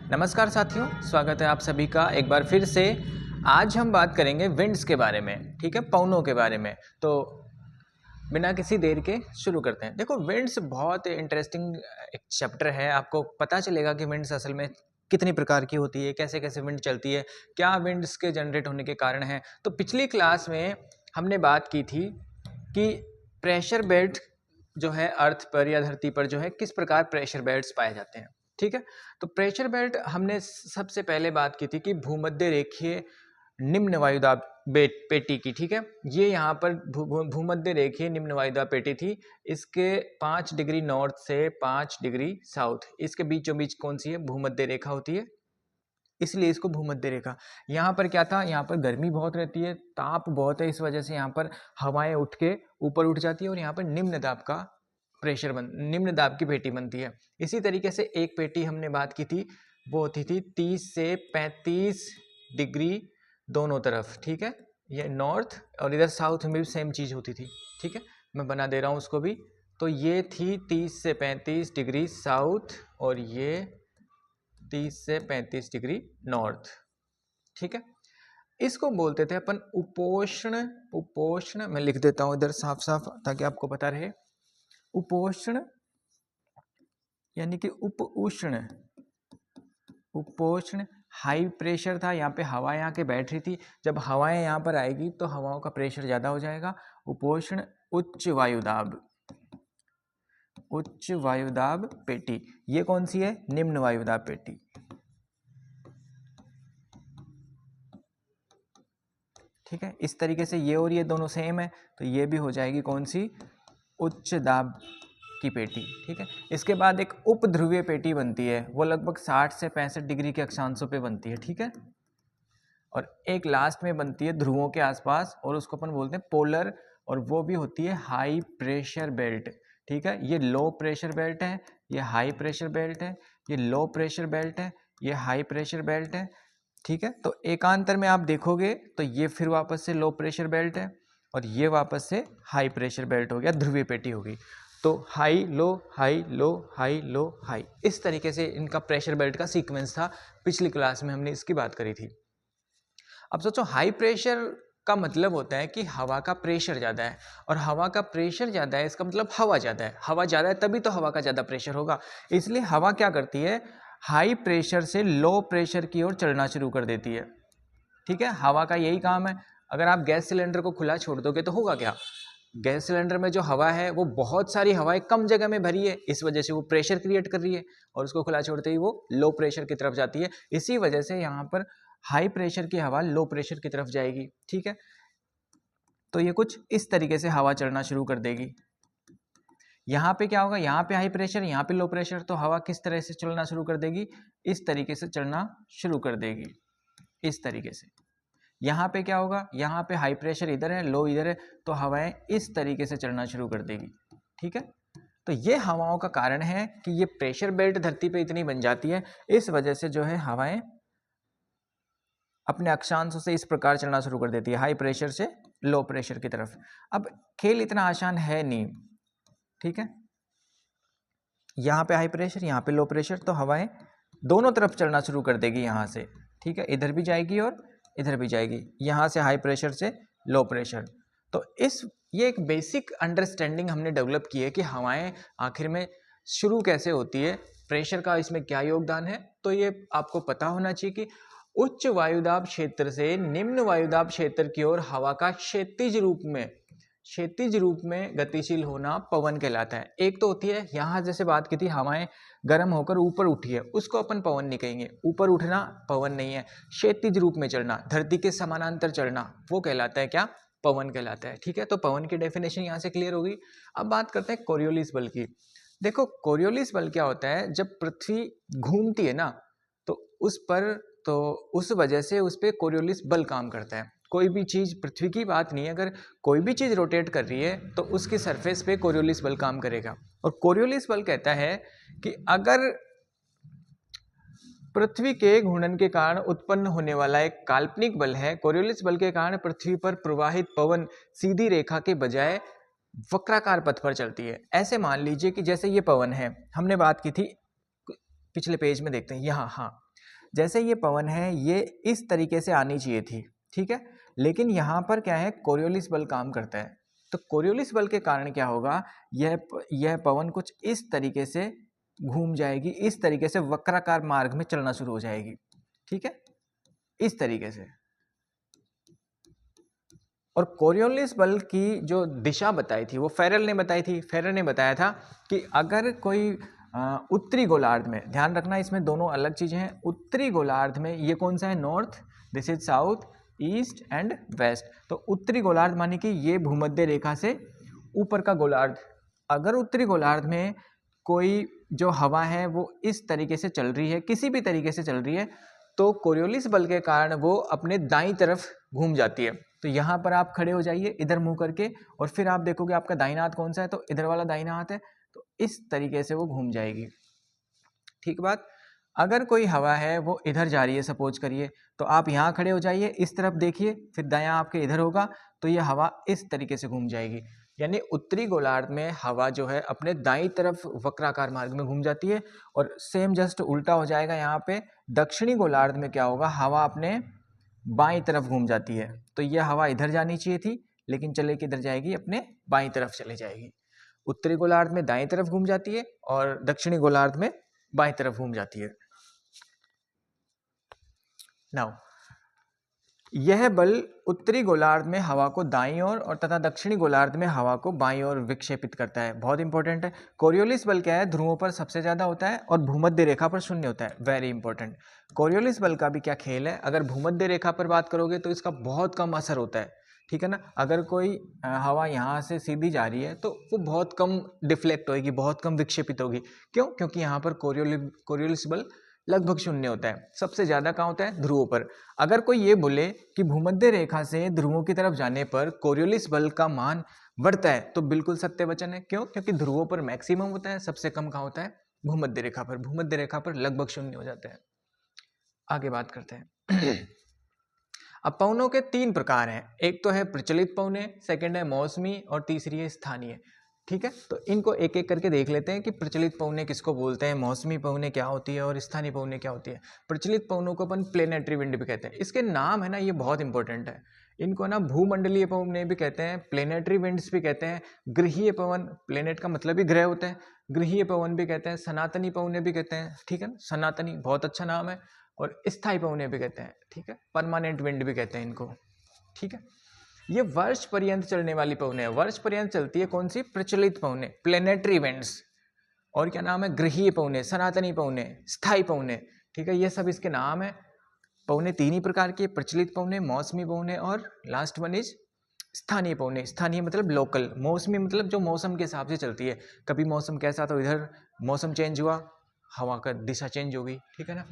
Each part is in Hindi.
नमस्कार साथियों, स्वागत है आप सभी का एक बार फिर से। आज हम बात करेंगे विंड्स के बारे में, ठीक है, पवनों के बारे में। तो बिना किसी देर के शुरू करते हैं। देखो, विंड्स बहुत इंटरेस्टिंग एक चैप्टर है। आपको पता चलेगा कि विंड्स असल में कितनी प्रकार की होती है, कैसे कैसे विंड चलती है, क्या विंड्स के जनरेट होने के कारण हैं। तो पिछली क्लास में हमने बात की थी कि प्रेशर बेल्ट जो है अर्थ पर या धरती पर जो है किस प्रकार प्रेशर बेल्ट्स पाए जाते हैं, ठीक है। तो प्रेशर बेल्ट हमने सबसे पहले बात की थी कि भूमध्य रेखीय निम्न वायुदाब पेटी की, ठीक है। ये यहाँ पर भूमध्य रेखीय निम्न वायुदाब पेटी थी। इसके 5 डिग्री नॉर्थ से 5 डिग्री साउथ, इसके बीचों बीच कौन सी है, भूमध्य रेखा होती है, इसलिए इसको भूमध्य रेखा। यहाँ पर क्या था, यहाँ पर गर्मी बहुत रहती है, ताप बहुत है, इस वजह से यहाँ पर हवाएं उठ के ऊपर उठ जाती है और यहाँ पर निम्न दाब का निम्न दाब की पेटी बनती है। इसी तरीके से एक पेटी हमने बात की थी, वो होती थी 30 से 35 डिग्री दोनों तरफ, ठीक है। ये नॉर्थ और इधर साउथ में भी सेम चीज़ होती थी, ठीक है। मैं बना दे रहा हूँ उसको भी। तो ये थी 30 से 35 डिग्री साउथ और ये 30 से 35 डिग्री नॉर्थ, ठीक है। इसको बोलते थे अपन उपोष्ण। मैं लिख देता हूँ इधर साफ साफ ताकि आपको पता रहे। उपोष्ण यानी कि उपोष्ण हाई प्रेशर था, यहाँ पे हवाएं आके बैठ रही थी। जब हवाएं यहाँ पर आएगी तो हवाओं का प्रेशर ज़्यादा हो जाएगा। उपोष्ण उच्च वायुदाब पेटी, ये कौन सी है, निम्न वायुदाब पेटी, ठीक है। इस तरीके से ये और ये दोनों सेम है, तो ये भी हो जाएगी कौन सी, उच्च दाब की पेटी, ठीक है। इसके बाद एक उपध्रुवीय पेटी बनती है, वो लगभग 60 से 65 डिग्री के अक्षांशों पे बनती है, ठीक है। और एक लास्ट में बनती है ध्रुवों के आसपास, और उसको अपन बोलते हैं पोलर, और वो भी होती है हाई प्रेशर बेल्ट, ठीक है। ये लो प्रेशर बेल्ट है, ये हाई प्रेशर बेल्ट है, ये लो प्रेशर बेल्ट है, ये हाई प्रेशर बेल्ट है, ठीक है। तो एकांतर में आप देखोगे तो ये फिर वापस से लो प्रेशर बेल्ट है और ये वापस से हाई प्रेशर बेल्ट हो गया, ध्रुवीय पेटी हो गई। तो high low high low high low high, इस तरीके से इनका प्रेशर बेल्ट का सीक्वेंस था। पिछली क्लास में हमने इसकी बात करी थी। अब सोचो, हाई प्रेशर का मतलब होता है कि हवा का प्रेशर ज़्यादा है, और हवा का प्रेशर ज़्यादा है इसका मतलब हवा ज़्यादा है। हवा ज़्यादा है तभी तो हवा का ज़्यादा प्रेशर होगा। इसलिए हवा क्या करती है, हाई प्रेशर से लो प्रेशर की ओर चलना शुरू कर देती है, ठीक है। हवा का यही काम है। अगर आप गैस सिलेंडर को खुला छोड़ दोगे तो होगा क्या, गैस सिलेंडर में जो हवा है वो बहुत सारी हवाएं कम जगह में भरी है, इस वजह से वो प्रेशर क्रिएट कर रही है, और उसको खुला छोड़ते ही वो लो प्रेशर की तरफ जाती है। इसी वजह से यहाँ पर हाई प्रेशर की हवा लो प्रेशर की तरफ जाएगी, ठीक है। तो ये कुछ इस तरीके से हवा चलना शुरू कर देगी। यहाँ पे क्या होगा, यहाँ पे हाई प्रेशर, यहाँ पे लो प्रेशर, तो हवा किस तरह से चलना शुरू कर देगी, इस तरीके से चलना शुरू कर देगी, इस तरीके से। यहाँ पे क्या होगा, यहाँ पे हाई प्रेशर इधर है, लो इधर है, तो हवाएं इस तरीके से चलना शुरू कर देगी, ठीक है। तो ये हवाओं का कारण है कि ये प्रेशर बेल्ट धरती पे इतनी बन जाती है, इस वजह से जो है हवाएं अपने अक्षांशों से इस प्रकार चलना शुरू कर देती है, हाई प्रेशर से लो प्रेशर की तरफ। अब खेल इतना आसान है नहीं, ठीक है। यहाँ पे हाई प्रेशर, यहाँ पे लो प्रेशर, तो हवाएं दोनों तरफ चलना शुरू कर देगी यहाँ से, ठीक है। इधर भी जाएगी और इधर भी जाएगी, यहाँ से हाई प्रेशर से लो प्रेशर। तो ये एक बेसिक अंडरस्टैंडिंग हमने डेवलप की है कि हवाएं आखिर में शुरू कैसे होती है, प्रेशर का इसमें क्या योगदान है। तो ये आपको पता होना चाहिए कि उच्च वायुदाब क्षेत्र से निम्न वायुदाब क्षेत्र की ओर हवा का क्षैतिज रूप में गतिशील होना पवन कहलाता है। एक तो होती है, यहाँ जैसे बात की थी, हवाएं गर्म होकर ऊपर उठी है, उसको अपन पवन नहीं कहेंगे। ऊपर उठना पवन नहीं है, क्षैतिज रूप में चलना, धरती के समानांतर चलना, वो कहलाता है क्या, पवन कहलाता है, ठीक है। तो पवन की डेफिनेशन यहाँ से क्लियर होगी। अब बात करते हैं कोरियोलिस बल की। देखो, कोरियोलिस बल क्या होता है, जब पृथ्वी घूमती है ना, तो उस वजह से उस पर कोरियोलिस बल काम करता है। कोई भी चीज़, पृथ्वी की बात नहीं है, अगर कोई भी चीज़ रोटेट कर रही है तो उसकी सरफेस पे कोरियोलिस बल काम करेगा। और कोरियोलिस बल कहता है कि अगर पृथ्वी के घूर्णन के कारण उत्पन्न होने वाला एक काल्पनिक बल है, कोरियोलिस बल के कारण पृथ्वी पर प्रवाहित पवन सीधी रेखा के बजाय वक्राकार पथ पर चलती है। ऐसे मान लीजिए कि जैसे ये पवन है, हमने बात की थी पिछले पेज में, देखते हैं यहाँ, हाँ, जैसे ये पवन है ये इस तरीके से आनी चाहिए थी, ठीक है, लेकिन यहाँ पर क्या है, कोरियोलिस बल काम करता है। तो कोरियोलिस बल के कारण क्या होगा, यह पवन कुछ इस तरीके से घूम जाएगी, इस तरीके से वक्राकार मार्ग में चलना शुरू हो जाएगी, ठीक है, इस तरीके से। और कोरियोलिस बल की जो दिशा बताई थी वो फेरल ने बताई थी। फेरल ने बताया था कि अगर कोई उत्तरी गोलार्ध में, ध्यान रखना इसमें दोनों अलग चीजें हैं, उत्तरी गोलार्ध में ये कौन सा है, north, this is south, east and west. तो उत्तरी गोलार्ध माने कि ये भूमध्य रेखा से ऊपर का गोलार्ध। अगर उत्तरी गोलार्ध में कोई जो हवा है वो इस तरीके से चल रही है, किसी भी तरीके से चल रही है, तो कोरियोलिस बल के कारण वो अपने दाईं तरफ घूम जाती है। तो यहाँ पर आप खड़े हो जाइए इधर मुंह करके, और फिर आप देखोगे आपका दाहिना हाथ कौन सा है, तो इधर वाला दाहिना हाथ है, तो इस तरीके से वो घूम जाएगी, ठीक बात। अगर कोई हवा है वो इधर जा रही है सपोज करिए, तो आप यहाँ खड़े हो जाइए, इस तरफ देखिए, फिर दायां आपके इधर होगा, तो ये हवा इस तरीके से घूम जाएगी। यानी उत्तरी गोलार्ध में हवा जो है अपने दाईं तरफ वक्राकार मार्ग में घूम जाती है, और सेम जस्ट उल्टा हो जाएगा यहाँ पे, दक्षिणी गोलार्ध में क्या होगा, हवा अपने बाईं तरफ घूम जाती है। तो यह हवा इधर जानी चाहिए थी, लेकिन चले किधर जाएगी, अपने बाईं तरफ चले जाएगी। उत्तरी गोलार्ध में दाईं तरफ घूम जाती है और दक्षिणी गोलार्ध में बाईं तरफ घूम जाती है। नाउ यह बल उत्तरी गोलार्ध में हवा को दाईं ओर और तथा दक्षिणी गोलार्ध में हवा को बाईं ओर विक्षेपित करता है। बहुत इंपॉर्टेंट है। कोरियोलिस बल क्या है, ध्रुवों पर सबसे ज्यादा होता है और भूमध्य रेखा पर शून्य होता है। Very important. कोरियोलिस बल का भी क्या खेल है, अगर भूमध्य रेखा पर बात करोगे तो इसका बहुत कम असर होता है, ठीक है ना। अगर कोई हवा यहाँ से सीधी जा रही है तो वो बहुत कम डिफ्लेक्ट होगी, बहुत कम विक्षेपित होगी। क्यों? क्योंकि यहाँ पर कोरियोलिस बल लगभग शून्य होता है। सबसे ज्यादा कहाँ होता है, ध्रुवों पर। अगर कोई ये बोले कि भूमध्य रेखा से ध्रुवों की तरफ जाने पर कोरियोलिस बल का मान बढ़ता है, तो बिल्कुल सत्य वचन है। क्यों? क्योंकि ध्रुवों पर मैक्सिमम होता है, सबसे कम कहाँ होता है, भूमध्य रेखा पर। भूमध्य रेखा पर लगभग शून्य हो जाता है। आगे बात करते हैं। अब पवनों के 3 प्रकार हैं। एक तो है प्रचलित पवने, सेकंड है मौसमी और तीसरी है स्थानीय, ठीक है। तो इनको एक एक करके देख लेते हैं कि प्रचलित पवने किसको बोलते हैं, मौसमी पवने क्या होती है और स्थानीय पवने क्या होती है। प्रचलित पवनों को अपन प्लेनेटरी विंड भी कहते हैं। इसके नाम है ना, ये बहुत इंपॉर्टेंट है। इनको ना भूमंडलीय पवने भी कहते हैं, प्लेनेटरी विंड्स भी कहते हैं, गृहीय पवन, प्लेनेट का मतलब ही ग्रह होता है, गृहीय पवन भी कहते हैं, सनातनी पवने भी कहते हैं, ठीक है ना। सनातनी बहुत अच्छा नाम है। और स्थायी पवने भी कहते हैं, ठीक है। परमानेंट विंड भी कहते हैं इनको, ठीक है। ये वर्ष पर्यंत चलने वाली पवने है। वर्ष पर्यंत चलती है कौन सी, प्रचलित पवने, प्लेनेटरी विंड्स। और क्या नाम है, गृहीय पवने, सनातनी पवने, स्थायी पवने, ठीक है। ये सब इसके नाम है। पवने 3 ही प्रकार के, प्रचलित पवने, मौसमी पवने और लास्ट वन इज स्थानीय पवने। स्थानीय मतलब लोकल, मौसमी मतलब जो मौसम के हिसाब से चलती है। कभी मौसम कैसा, तो इधर मौसम चेंज हुआ, हवा का दिशा चेंज हो गई, ठीक है ना।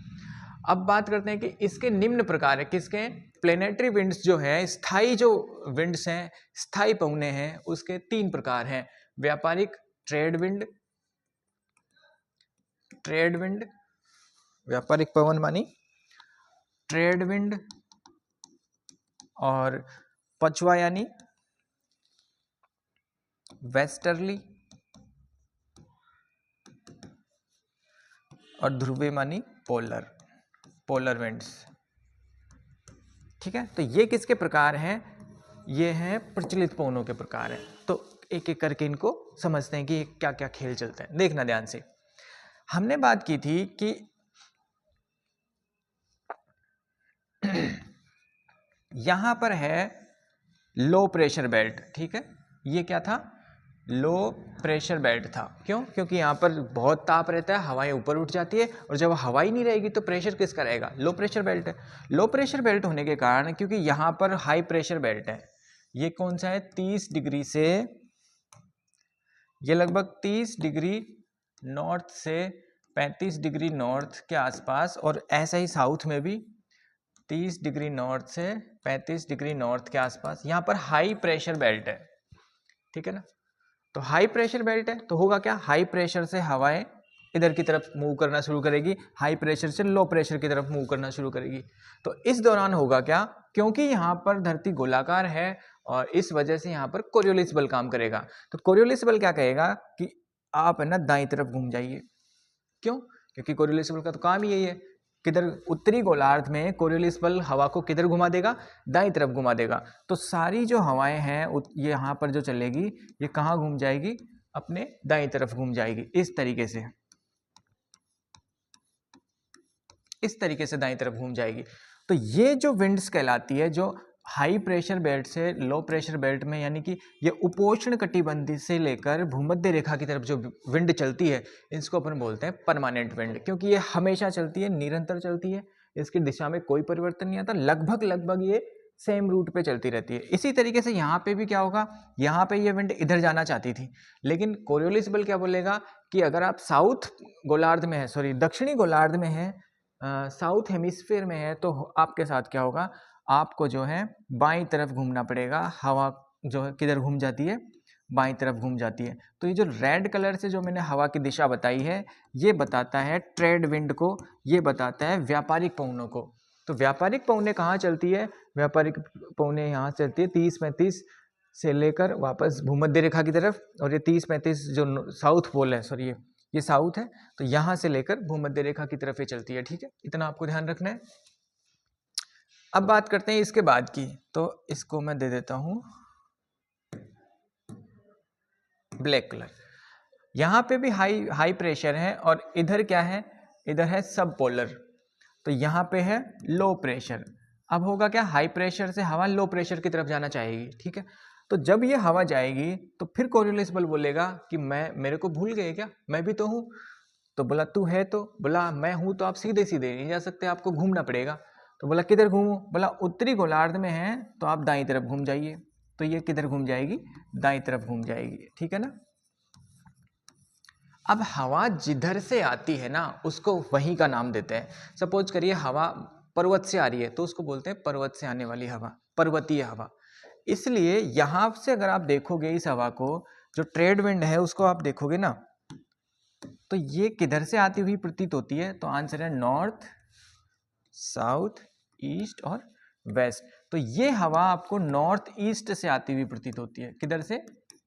अब बात करते हैं कि इसके निम्न प्रकार है, किसके, प्लेनेटरी विंड्स जो है, स्थायी जो विंड्स हैं, स्थायी पवने हैं, उसके 3 प्रकार हैं। व्यापारिक, ट्रेड विंड, ट्रेड विंड, व्यापारिक पवन मानी ट्रेड विंड, और पछुआ यानी वेस्टर्ली, और ध्रुवीय मानी पोलर, पोलर विंड्स, ठीक है। तो ये किसके प्रकार हैं, ये हैं प्रचलित पवनों के प्रकार हैं। तो एक एक करके इनको समझते हैं कि क्या क्या खेल चलते हैं। देखना ध्यान से, हमने बात की थी कि यहां पर है लो प्रेशर बेल्ट, ठीक है। ये क्या था, लो प्रेशर बेल्ट था। क्यों? क्योंकि यहाँ पर बहुत ताप रहता है, हवाएं ऊपर उठ जाती है, और जब हवा ही नहीं रहेगी तो प्रेशर किसका रहेगा, लो प्रेशर बेल्ट है। लो प्रेशर बेल्ट होने के कारण, क्योंकि यहाँ पर हाई प्रेशर बेल्ट है, ये कौन सा है, 30 डिग्री से, ये लगभग 30 डिग्री नॉर्थ से 35 डिग्री नॉर्थ के आसपास, और ऐसा ही साउथ में भी 30 डिग्री नॉर्थ से 35 डिग्री नॉर्थ के आसपास, यहाँ पर हाई प्रेशर बेल्ट है, ठीक है ना। तो हाई प्रेशर बेल्ट है तो होगा क्या, हाई प्रेशर से हवाएं इधर की तरफ मूव करना शुरू करेगी, हाई प्रेशर से लो प्रेशर की तरफ मूव करना शुरू करेगी। तो इस दौरान होगा क्या, क्योंकि यहाँ पर धरती गोलाकार है और इस वजह से यहाँ पर कोरियोलिस बल काम करेगा। तो कोरियोलिस बल क्या कहेगा कि आप है ना दाईं तरफ घूम जाइए। क्यों? क्योंकि कोरियोलिस बल का तो काम ही यही है किधर, उत्तरी गोलार्ध में कोरियोलिस बल हवा को किधर घुमा देगा, दाईं तरफ घुमा देगा। तो सारी जो हवाएं हैं ये यहाँ पर जो चलेगी ये कहाँ घूम जाएगी, अपने दाईं तरफ घूम जाएगी, इस तरीके से, इस तरीके से दाईं तरफ घूम जाएगी। तो ये जो विंड्स कहलाती है, जो हाई प्रेशर बेल्ट से लो प्रेशर बेल्ट में, यानी कि ये उपोष्ण कटिबंधी से लेकर भूमध्य रेखा की तरफ जो विंड चलती है, इसको अपन बोलते हैं परमानेंट विंड, क्योंकि ये हमेशा चलती है, निरंतर चलती है, इसकी दिशा में कोई परिवर्तन नहीं आता, लगभग ये सेम रूट पे चलती रहती है। इसी तरीके से यहाँ पे भी क्या होगा, यहाँ पे ये विंड इधर जाना चाहती थी, लेकिन कोरियोलिस बल क्या बोलेगा कि अगर आप साउथ गोलार्ध में है, सॉरी दक्षिणी गोलार्ध में है, साउथ हेमिस्फीयर में है, तो आपके साथ क्या होगा, आपको जो है बाईं तरफ घूमना पड़ेगा। हवा जो है किधर घूम जाती है, बाईं तरफ घूम जाती है। तो ये जो रेड कलर से जो मैंने हवा की दिशा बताई है, ये बताता है ट्रेड विंड को, ये बताता है व्यापारिक पवनों को। तो व्यापारिक पवनें कहाँ चलती है, व्यापारिक पवनें यहाँ चलती है 30-35 से लेकर वापस भूमध्य रेखा की तरफ, और ये 30-35 जो साउथ पोल है, सॉरी ये साउथ है, तो यहाँ से लेकर भूमध्य रेखा की तरफ ही चलती है। ठीक है, इतना आपको ध्यान रखना है। अब बात करते हैं इसके बाद की, तो इसको मैं दे देता हूं ब्लैक कलर। यहाँ पे भी हाई प्रेशर है, और इधर क्या है, इधर है सब पोलर, तो यहाँ पे है लो प्रेशर। अब होगा क्या, हाई प्रेशर से हवा लो प्रेशर की तरफ जाना चाहेगी। ठीक है, तो जब ये हवा जाएगी तो फिर कोरियोलिस बल बोलेगा कि मेरे को भूल गए क्या, मैं भी तो हूँ। तो बोला तू है, तो बोला मैं हूँ, तो आप सीधे सीधे नहीं जा सकते, आपको घूमना पड़ेगा। तो बोला किधर घूमूं, बोला उत्तरी गोलार्ध में है, तो आप दाईं तरफ घूम जाइए। तो ये किधर घूम जाएगी, दाईं तरफ घूम जाएगी। ठीक है ना। अब हवा जिधर से आती है ना, उसको वहीं का नाम देते हैं। सपोज करिए हवा पर्वत से आ रही है, तो उसको बोलते हैं पर्वत से आने वाली हवा, पर्वतीय हवा। इसलिए यहाँ से अगर आप देखोगे इस हवा को, जो ट्रेड विंड है उसको आप देखोगे ना, तो ये किधर से आती हुई प्रतीत होती है, तो आंसर है नॉर्थ, साउथ, ईस्ट और वेस्ट। तो ये हवा आपको नॉर्थ ईस्ट से आती हुई प्रतीत होती है। किधर से,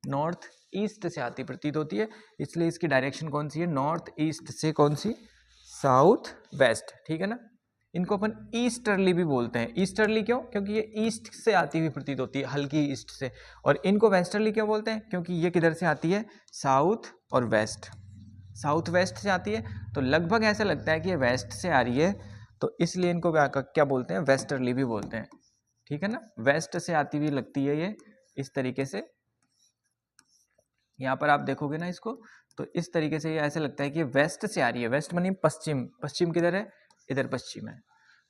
नॉर्थ ईस्ट से आती प्रतीत होती है, इसलिए इसकी डायरेक्शन कौन सी है, नॉर्थ ईस्ट से कौन सी, साउथ वेस्ट। ठीक है ना। इनको अपन ईस्टर्ली भी बोलते हैं। ईस्टर्ली क्यों, क्योंकि ये ईस्ट से आती हुई प्रतीत होती है, हल्की ईस्ट से। और इनको वेस्टर्ली क्यों बोलते हैं, क्योंकि ये किधर से आती है, साउथ और वेस्ट, साउथ वेस्ट से आती है। तो लगभग ऐसा लगता है कि ये वेस्ट से आ रही है, तो इसलिए इनको क्या बोलते हैं, वेस्टर्ली भी बोलते हैं। ठीक है ना, वेस्ट से आती हुई लगती है ये, इस तरीके से। यहाँ पर आप देखोगे ना इसको, तो इस तरीके से ये ऐसे लगता है कि ये वेस्ट से आ रही है। वेस्ट मानी पश्चिम, पश्चिम किधर है, इधर पश्चिम है,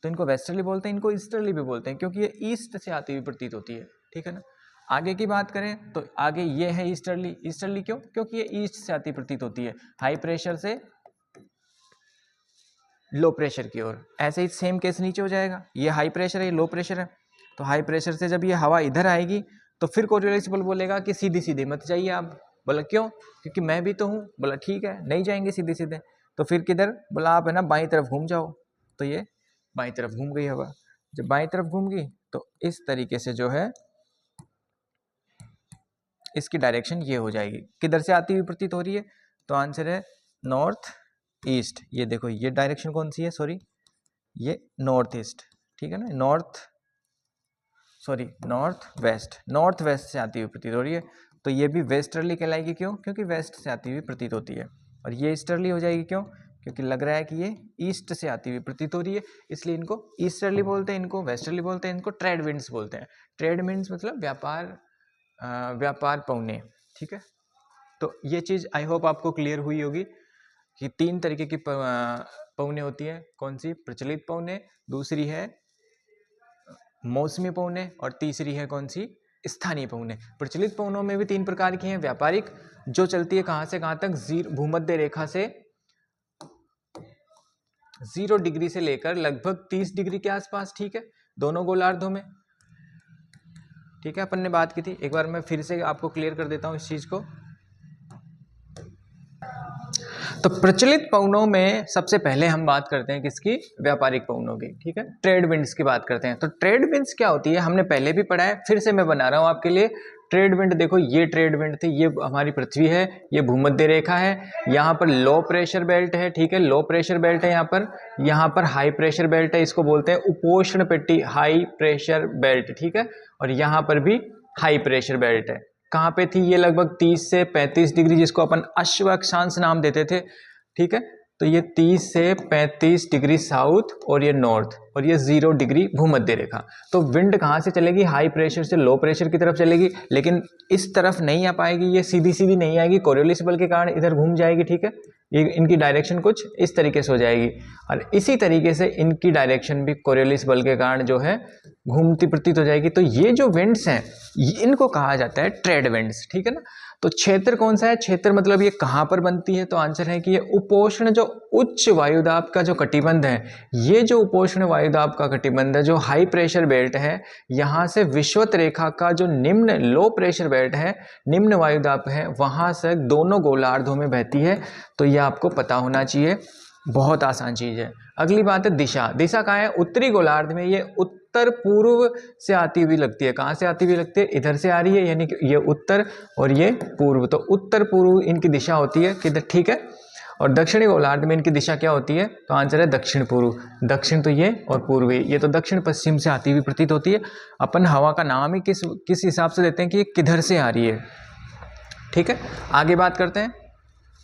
तो इनको वेस्टर्ली बोलते हैं, इनको ईस्टर्ली भी बोलते हैं, क्योंकि ये ईस्ट से आती हुई प्रतीत होती है। ठीक है ना। आगे की बात करें तो आगे ये है ईस्टर्ली। ईस्टर्ली क्यों, क्योंकि ये ईस्ट से आती प्रतीत होती है, हाई प्रेशर से लो प्रेशर की ओर। ऐसे ही सेम केस नीचे हो जाएगा, ये हाई प्रेशर है, ये लो प्रेशर है। तो हाई प्रेशर से जब ये हवा इधर आएगी, तो फिर कोरियोलिस बल बोलेगा कि सीधी सीधे मत जाइए आप। बोला क्यों, क्योंकि मैं भी तो हूँ। बोला ठीक है, नहीं जाएंगे सीधे सीधे, तो फिर किधर, बोला आप है ना बाईं तरफ घूम जाओ। तो ये बाईं तरफ घूम गई हवा। जब बाईं तरफ घूम गई तो इस तरीके से जो है इसकी डायरेक्शन ये हो जाएगी। किधर से आती हुई प्रतीत हो रही है, तो आंसर है नॉर्थ ईस्ट। ये देखो ये डायरेक्शन कौन सी है, सॉरी ये नॉर्थ ईस्ट। ठीक है ना, नॉर्थ वेस्ट, नॉर्थ वेस्ट से आती हुई प्रतीत हो रही है। तो ये भी वेस्टर्ली कहलाएगी। क्यों, क्योंकि वेस्ट से आती हुई प्रतीत होती है। और ये ईस्टर्ली हो जाएगी। क्यों, क्योंकि लग रहा है कि ये ईस्ट से आती हुई प्रतीत हो रही है, इसलिए इनको ईस्टर्ली बोलते हैं, इनको वेस्टर्ली बोलते हैं, इनको ट्रेड विंड्स बोलते हैं। ट्रेड विंड्स मतलब व्यापार पवने। ठीक है, तो ये चीज़ आई होप आपको क्लियर हुई होगी कि 3 तरीके की पवने होती है। कौन सी, प्रचलित पवने, दूसरी है मौसमी पवने, और तीसरी है कौन सी, स्थानीय पवने। प्रचलित पवनों में भी 3 प्रकार की हैं। व्यापारिक, जो चलती है कहाँ से कहाँ तक, भूमध्य रेखा से 0 डिग्री से लेकर लगभग 30 डिग्री के आसपास। ठीक है, दोनों गोलार्धों में। ठीक है, अपन ने बात की थी, एक बार मैं फिर से आपको क्लियर कर देता हूँ इस चीज़ को। तो प्रचलित पवनों में सबसे पहले हम बात करते हैं किसकी, व्यापारिक पवनों की, ठीक है, ट्रेड विंड्स की बात करते हैं। तो ट्रेड विंड्स क्या होती है, हमने पहले भी पढ़ा है, फिर से मैं बना रहा हूं आपके लिए। ट्रेड विंड देखो, ये ट्रेड विंड थी, ये हमारी पृथ्वी है, ये भूमध्य रेखा है, यहाँ पर लो प्रेशर बेल्ट है, ठीक है, लो प्रेशर बेल्ट है यहाँ पर हाई प्रेशर बेल्ट है, इसको बोलते हैं उपोष्ण पेटी, हाई प्रेशर बेल्ट, ठीक है, और यहाँ पर भी हाई प्रेशर बेल्ट है। कहाँ पे थी ये, लगभग 30 से 35 डिग्री, जिसको अपन अश्व अक्षांश नाम देते थे, ठीक है। तो ये 30 से 35 डिग्री साउथ और ये नॉर्थ, और ये 0 डिग्री भूमध्य रेखा। तो विंड कहाँ से चलेगी, हाई प्रेशर से लो प्रेशर की तरफ चलेगी, लेकिन इस तरफ नहीं आ पाएगी, ये सीधी सीधी नहीं आएगी, कोरियोलिस बल के कारण इधर घूम जाएगी, ठीक है। ये इनकी डायरेक्शन कुछ इस तरीके से हो जाएगी, और इसी तरीके से इनकी डायरेक्शन भी कोरियोलिस बल के कारण जो है घूमती प्रतीत हो जाएगी। तो ये जो विंड्स हैं इनको कहा जाता है ट्रेड विंड्स, ठीक है ना। तो क्षेत्र कौन सा है, क्षेत्र मतलब ये कहाँ पर बनती है, तो आंसर है कि ये उपोष्ण जो उच्च वायुदाब का जो कटिबंध है, ये जो उपोष्ण वायुदाब का कटिबंध है, जो हाई प्रेशर बेल्ट है, यहाँ से विषुवत रेखा का जो निम्न लो प्रेशर बेल्ट है, निम्न वायुदाब है, वहाँ से दोनों गोलार्धों में बहती है। तो ये आपको पता होना चाहिए, बहुत आसान चीज है। अगली बात है दिशा, दिशा कहाँ है, उत्तरी गोलार्ध में ये उत्तर पूर्व से आती हुई लगती है। कहाँ से आती हुई लगती है, इधर से आ रही है, यानी कि ये उत्तर और ये पूर्व, तो उत्तर पूर्व इनकी दिशा होती है किधर, ठीक है। और दक्षिणी गोलार्ध में इनकी दिशा क्या होती है, तो आंसर है दक्षिण पूर्व, दक्षिण तो ये और पूर्व ये तो दक्षिण पश्चिम से आती हुई प्रतीत होती है। अपन हवा का नाम ही किस हिसाब से देते हैं कि ये किधर से आ रही है, ठीक है। आगे बात करते हैं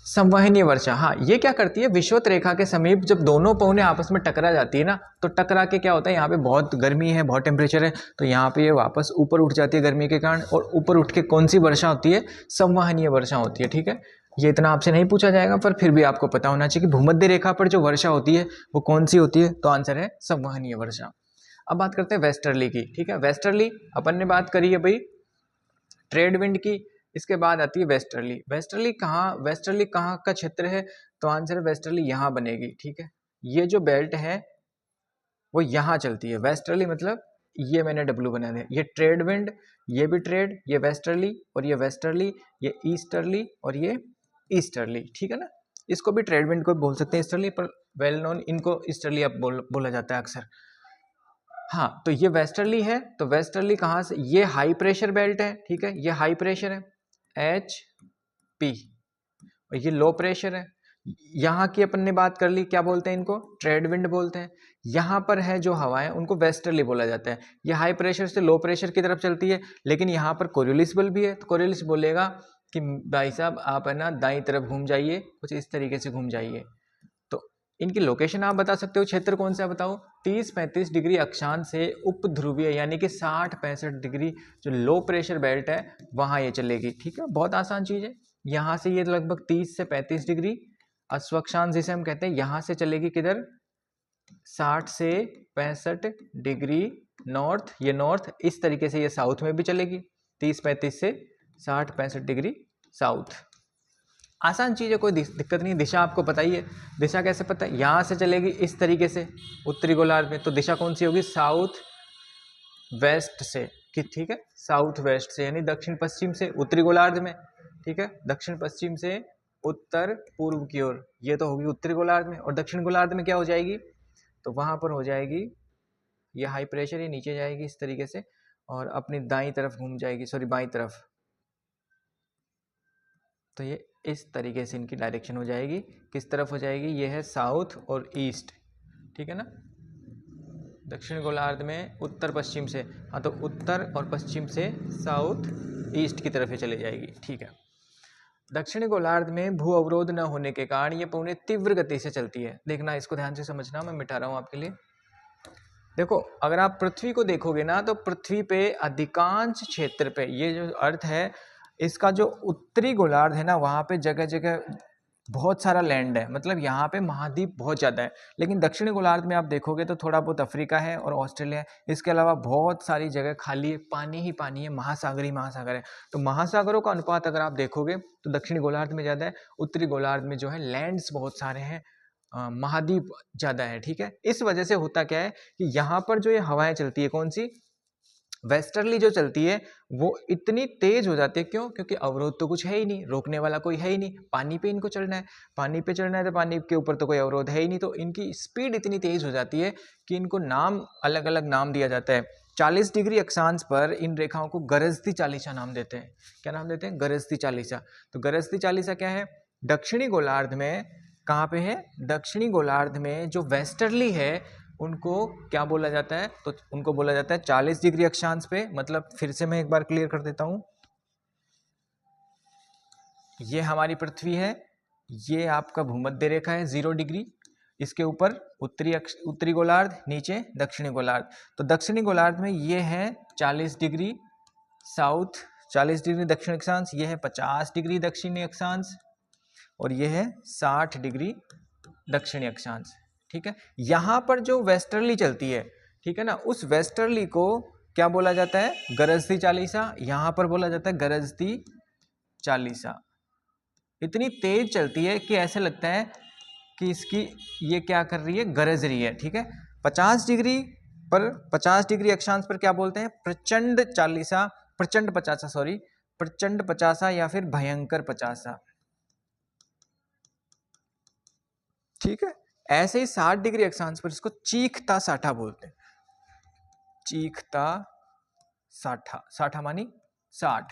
संवहनीय वर्षा। हाँ, ये क्या करती है, विषुवत रेखा के समीप जब दोनों पवनें आपस में टकरा जाती है ना, तो टकरा के क्या होता है, यहाँ पे बहुत गर्मी है, बहुत टेम्परेचर है, तो यहाँ पे ये वापस ऊपर उठ जाती है गर्मी के कारण, और ऊपर उठ के कौन सी वर्षा होती है, संवहनीय वर्षा होती है, ठीक है। ये इतना आपसे नहीं पूछा जाएगा, पर फिर भी आपको पता होना चाहिए कि भूमध्य रेखा पर जो वर्षा होती है वो कौन सी होती है, तो आंसर है संवहनीय वर्षा। अब बात करते हैं वेस्टर्ली की, ठीक है। वेस्टर्ली अपन ने बात करी है भाई ट्रेड विंड की, इसके बाद आती है वेस्टर्ली। वेस्टर्ली कहाँ का क्षेत्र है, तो आंसर वेस्टर्ली यहाँ बनेगी, ठीक है। ये जो बेल्ट है वो यहाँ चलती है, वेस्टर्ली मतलब ये मैंने डब्लू बना दिया, ये ट्रेड विंड, ये भी ट्रेड, ये वेस्टर्ली और ये वेस्टर्ली, ये ईस्टर्ली और ये ईस्टर्ली, ठीक है ना। इसको भी ट्रेड विंड को बोल सकते हैं ईस्टर्ली, पर वेल नोन इनको ईस्टर्ली अब बोला जाता है अक्सर। हाँ, तो ये वेस्टर्ली है, तो वेस्टर्ली कहाँ से, ये हाई प्रेशर बेल्ट है, ठीक है, ये हाई प्रेशर है HP, और ये लो प्रेशर है। यहाँ की अपन ने बात कर ली, क्या बोलते हैं इनको, ट्रेड विंड बोलते हैं। यहाँ पर है जो हवाएं उनको वेस्टर्ली बोला जाता है। ये हाई प्रेशर से लो प्रेशर की तरफ चलती है, लेकिन यहाँ पर कोरियोलिस बल भी है, तो कोरियोलिस बोलेगा कि भाई साहब आप है ना दाईं तरफ घूम जाइए, कुछ इस तरीके से घूम जाइए। तो इनकी लोकेशन आप बता सकते हो, क्षेत्र कौन सा बताओ, 30-35 डिग्री अक्षांश से उपध्रुवीय यानी कि 60-65 डिग्री जो लो प्रेशर बेल्ट है वहाँ ये चलेगी, ठीक है। बहुत आसान चीज़ है, यहाँ से ये लगभग 30 से 35 डिग्री अश्वक्षांश जिसे हम कहते हैं, यहाँ से चलेगी किधर, 60 से 65 डिग्री नॉर्थ, ये नॉर्थ, इस तरीके से ये साउथ में भी चलेगी, 30-35 से 60-65 डिग्री साउथ। आसान चीज़ है, कोई दिक्कत नहीं। दिशा आपको पता ही है, दिशा कैसे पता है, यहाँ से चलेगी इस तरीके से उत्तरी गोलार्ध में, तो दिशा कौन सी होगी, साउथ वेस्ट से, ठीक है, साउथ वेस्ट से यानी दक्षिण पश्चिम से उत्तरी गोलार्ध में, ठीक है, दक्षिण पश्चिम से उत्तर पूर्व की ओर, ये तो होगी उत्तरी गोलार्ध में। और दक्षिण गोलार्ध में क्या हो जाएगी, तो वहां पर हो जाएगी ये हाई प्रेशर, ये नीचे जाएगी इस तरीके से और अपनी दाईं तरफ घूम जाएगी, सॉरी बाईं तरफ, तो ये इस तरीके से इनकी डायरेक्शन हो जाएगी, किस तरफ हो जाएगी, ये है साउथ और ईस्ट, ठीक है ना। दक्षिण गोलार्ध में उत्तर पश्चिम से, हाँ तो उत्तर और पश्चिम से साउथ ईस्ट की तरफ ही चली जाएगी, ठीक है। दक्षिणी गोलार्ध में भू अवरोध न होने के कारण ये पवनें तीव्र गति से चलती है। देखना, इसको ध्यान से समझना, मैं मिटा रहा हूँ आपके लिए। देखो, अगर आप पृथ्वी को देखोगे ना, तो पृथ्वी पे अधिकांश क्षेत्र पे ये जो अर्थ है, इसका जो उत्तरी गोलार्ध है ना, वहाँ पे जगह जगह बहुत सारा लैंड है, मतलब यहाँ पे महाद्वीप बहुत ज़्यादा है। लेकिन दक्षिणी गोलार्ध में आप देखोगे तो थोड़ा बहुत अफ्रीका है और ऑस्ट्रेलिया है, इसके अलावा बहुत सारी जगह खाली है, पानी ही पानी है, महासागर ही महासागर है। तो महासागरों का अनुपात अगर आप देखोगे तो दक्षिणी गोलार्ध में ज़्यादा है, उत्तरी गोलार्ध में जो है लैंड्स बहुत सारे हैं, महाद्वीप ज़्यादा है, ठीक है। इस वजह से होता क्या है कि यहाँ पर जो ये हवाएं चलती है, कौन सी, वेस्टर्ली जो चलती है वो इतनी तेज हो जाती है, क्यों? क्योंकि अवरोध तो कुछ है ही नहीं, रोकने वाला कोई है ही नहीं, पानी पे इनको चढ़ना है, पानी पे चढ़ना है तो पानी के ऊपर तो कोई अवरोध है ही नहीं, तो इनकी स्पीड इतनी तेज हो जाती है कि इनको नाम अलग अलग नाम दिया जाता है। 40 डिग्री अक्षांश पर इन रेखाओं को गरजती चालीसा नाम देते हैं। क्या नाम देते हैं? गरजती चालीसा। तो गरजती चालीसा क्या है? दक्षिणी गोलार्ध में, कहाँ पे है? दक्षिणी गोलार्ध में जो वेस्टर्ली है उनको क्या बोला जाता है? तो उनको बोला जाता है 40 डिग्री अक्षांश पे, मतलब फिर से मैं एक बार क्लियर कर देता हूं, ये हमारी पृथ्वी है, ये आपका भूमध्य रेखा है 0 डिग्री, इसके ऊपर उत्तरी गोलार्ध, नीचे दक्षिणी गोलार्ध। तो दक्षिणी गोलार्ध में ये है 40 डिग्री साउथ, 40 डिग्री दक्षिण अक्षांश, ये है 50 डिग्री दक्षिणी अक्षांश, और ये है 60 डिग्री दक्षिणी अक्षांश। ठीक है, यहां पर जो वेस्टर्ली चलती है, ठीक है ना, उस वेस्टर्ली को क्या बोला जाता है? गरजती चालीसा। यहां पर बोला जाता है गरजती चालीसा। इतनी तेज चलती है कि ऐसे लगता है कि इसकी ये क्या कर रही है? गरज रही है। ठीक है, 50 डिग्री पर, 50 डिग्री अक्षांश पर क्या बोलते हैं? प्रचंड चालीसा, प्रचंड पचासा, सॉरी, प्रचंड पचासा या फिर भयंकर पचासा। ठीक है, ऐसे ही 60 डिग्री अक्षांश पर इसको चीखता साठा बोलते हैं। चीखता साठा, साठा मानी 60।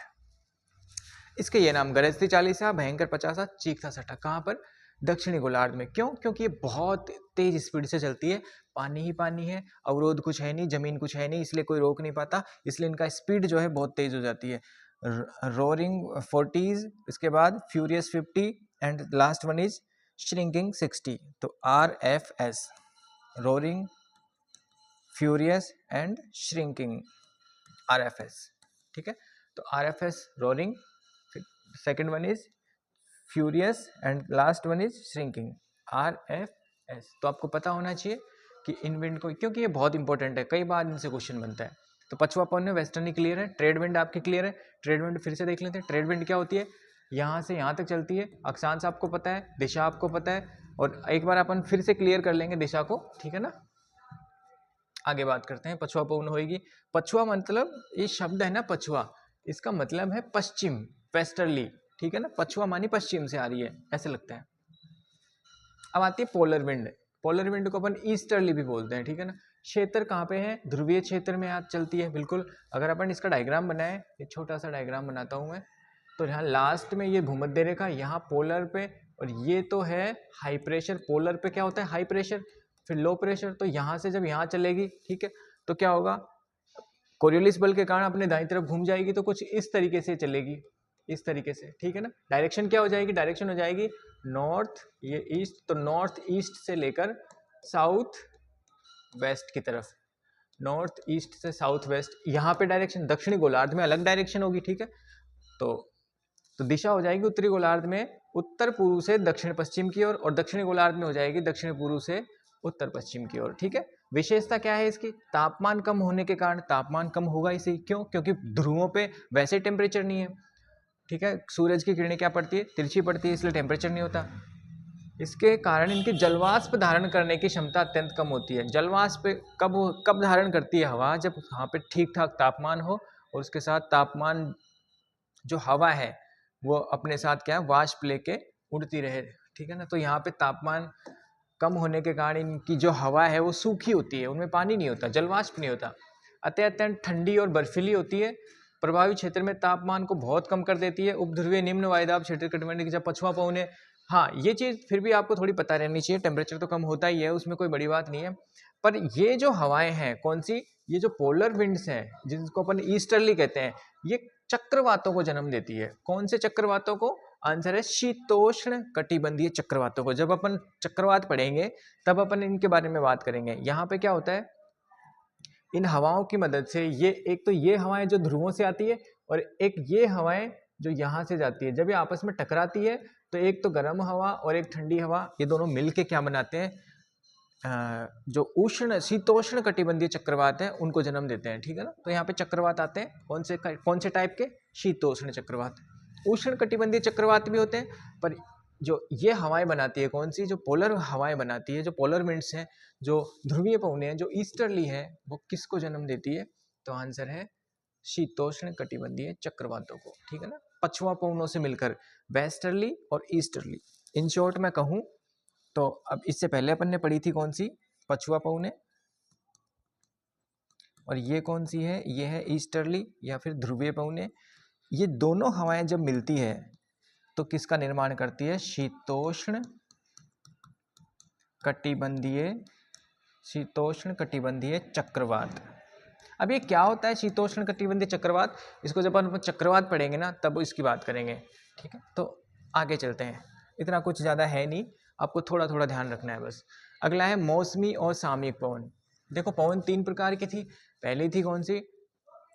इसके ये नाम गरजती चालीसा, भयंकर पचासा, चीखता साठा। कहाँ पर? दक्षिणी गोलार्ध में। क्यों? क्योंकि ये बहुत तेज स्पीड से चलती है, पानी ही पानी है, अवरोध कुछ है नहीं, जमीन कुछ है नहीं, इसलिए कोई रोक नहीं पाता, इसलिए इनका स्पीड जो है बहुत तेज हो जाती है। रोरिंग 40, इसके बाद furious 50 and last one is shrinking 60। तो RFS, roaring, furious and shrinking, RFS। ठीक है, तो RFS roaring, second one is furious and last one is shrinking, RFS। तो आपको पता होना चाहिए कि इन विंड को, क्योंकि ये बहुत इंपॉर्टेंट है, कई बार इनसे क्वेश्चन बनता है। तो पछुआ पवन में वेस्टर्नी क्लियर है, ट्रेड विंड आपकी क्लियर है। ट्रेड विंड फिर से देख लेते हैं। ट्रेड विंड क्या होती है? यहाँ से यहाँ तक चलती है, अक्षांश आपको पता है, दिशा आपको पता है, और एक बार अपन फिर से क्लियर कर लेंगे दिशा को। ठीक है ना, आगे बात करते हैं। पछुआ पवन होगी। पछुआ मतलब, ये शब्द है ना पछुआ, इसका मतलब है पश्चिम, वेस्टर्ली। ठीक है ना, पछुआ मानी पश्चिम से आ रही है, ऐसे लगता है। अब आती है पोलर विंड। पोलर विंड को अपन ईस्टर्ली भी बोलते हैं। ठीक है ना, क्षेत्र कहाँ पे है? ध्रुवीय क्षेत्र में आज चलती है, बिल्कुल। अगर अपन इसका डायग्राम बनाए, ये छोटा सा डायग्राम बनाता हूँ मैं, तो यहाँ लास्ट में ये भूमध्य रेखा, यहाँ पोलर पे, और ये तो है हाई प्रेशर। पोलर पे क्या होता है? हाई प्रेशर, फिर लो प्रेशर। तो यहाँ से जब यहाँ चलेगी, ठीक है, तो क्या होगा? कोरियोलिस बल के कारण अपने दाईं तरफ घूम जाएगी, तो कुछ इस तरीके से चलेगी, इस तरीके से। ठीक है ना, डायरेक्शन क्या हो जाएगी? डायरेक्शन हो जाएगी नॉर्थ, ये ईस्ट, तो नॉर्थ ईस्ट से लेकर साउथ वेस्ट की तरफ, नॉर्थ ईस्ट से साउथ वेस्ट, यहाँ पे डायरेक्शन। दक्षिणी गोलार्ध में अलग डायरेक्शन होगी। ठीक है, तो दिशा हो जाएगी उत्तरी गोलार्ध में उत्तर पूर्व से दक्षिण पश्चिम की ओर, और दक्षिणी गोलार्ध में हो जाएगी दक्षिण पूर्व से उत्तर पश्चिम की ओर। ठीक है, विशेषता क्या है इसकी? तापमान कम होने के कारण, तापमान कम होगा इसे, क्यों? क्योंकि ध्रुवों पे वैसे टेम्परेचर नहीं है। ठीक है, सूरज की किरणें क्या पड़ती है? तिरछी पड़ती है, इसलिए टेम्परेचर नहीं होता। इसके कारण इनकी जलवाष्प धारण करने की क्षमता अत्यंत कम होती है। जलवाष्प कब धारण करती है हवा? जब वहाँ पे ठीक ठाक तापमान हो, और उसके साथ तापमान, जो हवा है वो अपने साथ क्या है? वाष्प लेके उड़ती रहे। ठीक है ना, तो यहाँ पे तापमान कम होने के कारण इनकी जो हवा है वो सूखी होती है, उनमें पानी नहीं होता, जलवाष्प नहीं होता, अतः अत्यंत ठंडी और बर्फीली होती है। प्रभावित क्षेत्र में तापमान को बहुत कम कर देती है। उपध्रुवीय निम्न वायुदाब क्षेत्र कटिबंध की जब पछुआ पवन है, हाँ ये चीज़ फिर भी आपको थोड़ी पता रहनी चाहिए, टेम्परेचर तो कम होता ही है, उसमें कोई बड़ी बात नहीं है। पर ये जो हवाएं हैं, कौन सी? ये जो पोलर विंड्स हैं, जिसको अपन ईस्टर्ली कहते हैं, ये चक्रवातों को जन्म देती है। कौन से चक्रवातों को? आंसर है शीतोष्ण कटिबंधीय चक्रवातों को। जब अपन चक्रवात पढ़ेंगे तब अपन इनके बारे में बात करेंगे। यहाँ पे क्या होता है? इन हवाओं की मदद से, ये एक तो ये हवाएं जो ध्रुवों से आती है, और एक ये हवाएं जो यहाँ से जाती है, जब ये आपस में टकराती है तो एक तो गर्म हवा और एक ठंडी हवा, ये दोनों मिलके क्या बनाते हैं? जो उष्ण शीतोष्ण कटिबंधीय चक्रवात है उनको जन्म देते हैं। ठीक है ना, तो यहाँ पे चक्रवात आते हैं, कौन से टाइप के? शीतोष्ण चक्रवात। उष्ण कटिबंधीय चक्रवात भी होते हैं, पर जो ये हवाएं बनाती है, कौन सी? जो पोलर हवाएं बनाती है, जो पोलर विंड्स हैं, जो ध्रुवीय पवनें हैं, जो ईस्टर्ली है, वो किसको जन्म देती है? तो आंसर है शीतोष्ण कटिबंधीय चक्रवातों को, ठीक है ना, पछुआ पवनों से मिलकर वेस्टर्ली और ईस्टर्ली। इन शॉर्ट मैं कहूँ तो अब इससे पहले अपन ने पढ़ी थी कौन सी, पछुआ पवने, और ये कौन सी है, ये है ईस्टर्ली या फिर ध्रुवीय पवने। ये दोनों हवाएं जब मिलती है तो किसका निर्माण करती है, शीतोष्ण कटिबंधीय चक्रवात। अब ये क्या होता है शीतोष्ण कटिबंधीय चक्रवात, इसको जब अपन चक्रवात पढ़ेंगे ना तब इसकी बात करेंगे, ठीक है। तो आगे चलते हैं, इतना कुछ ज़्यादा है नहीं, आपको थोड़ा थोड़ा ध्यान रखना है बस। अगला है मौसमी और सामयिक पवन। देखो पवन 3 प्रकार की थी, पहली थी कौन सी,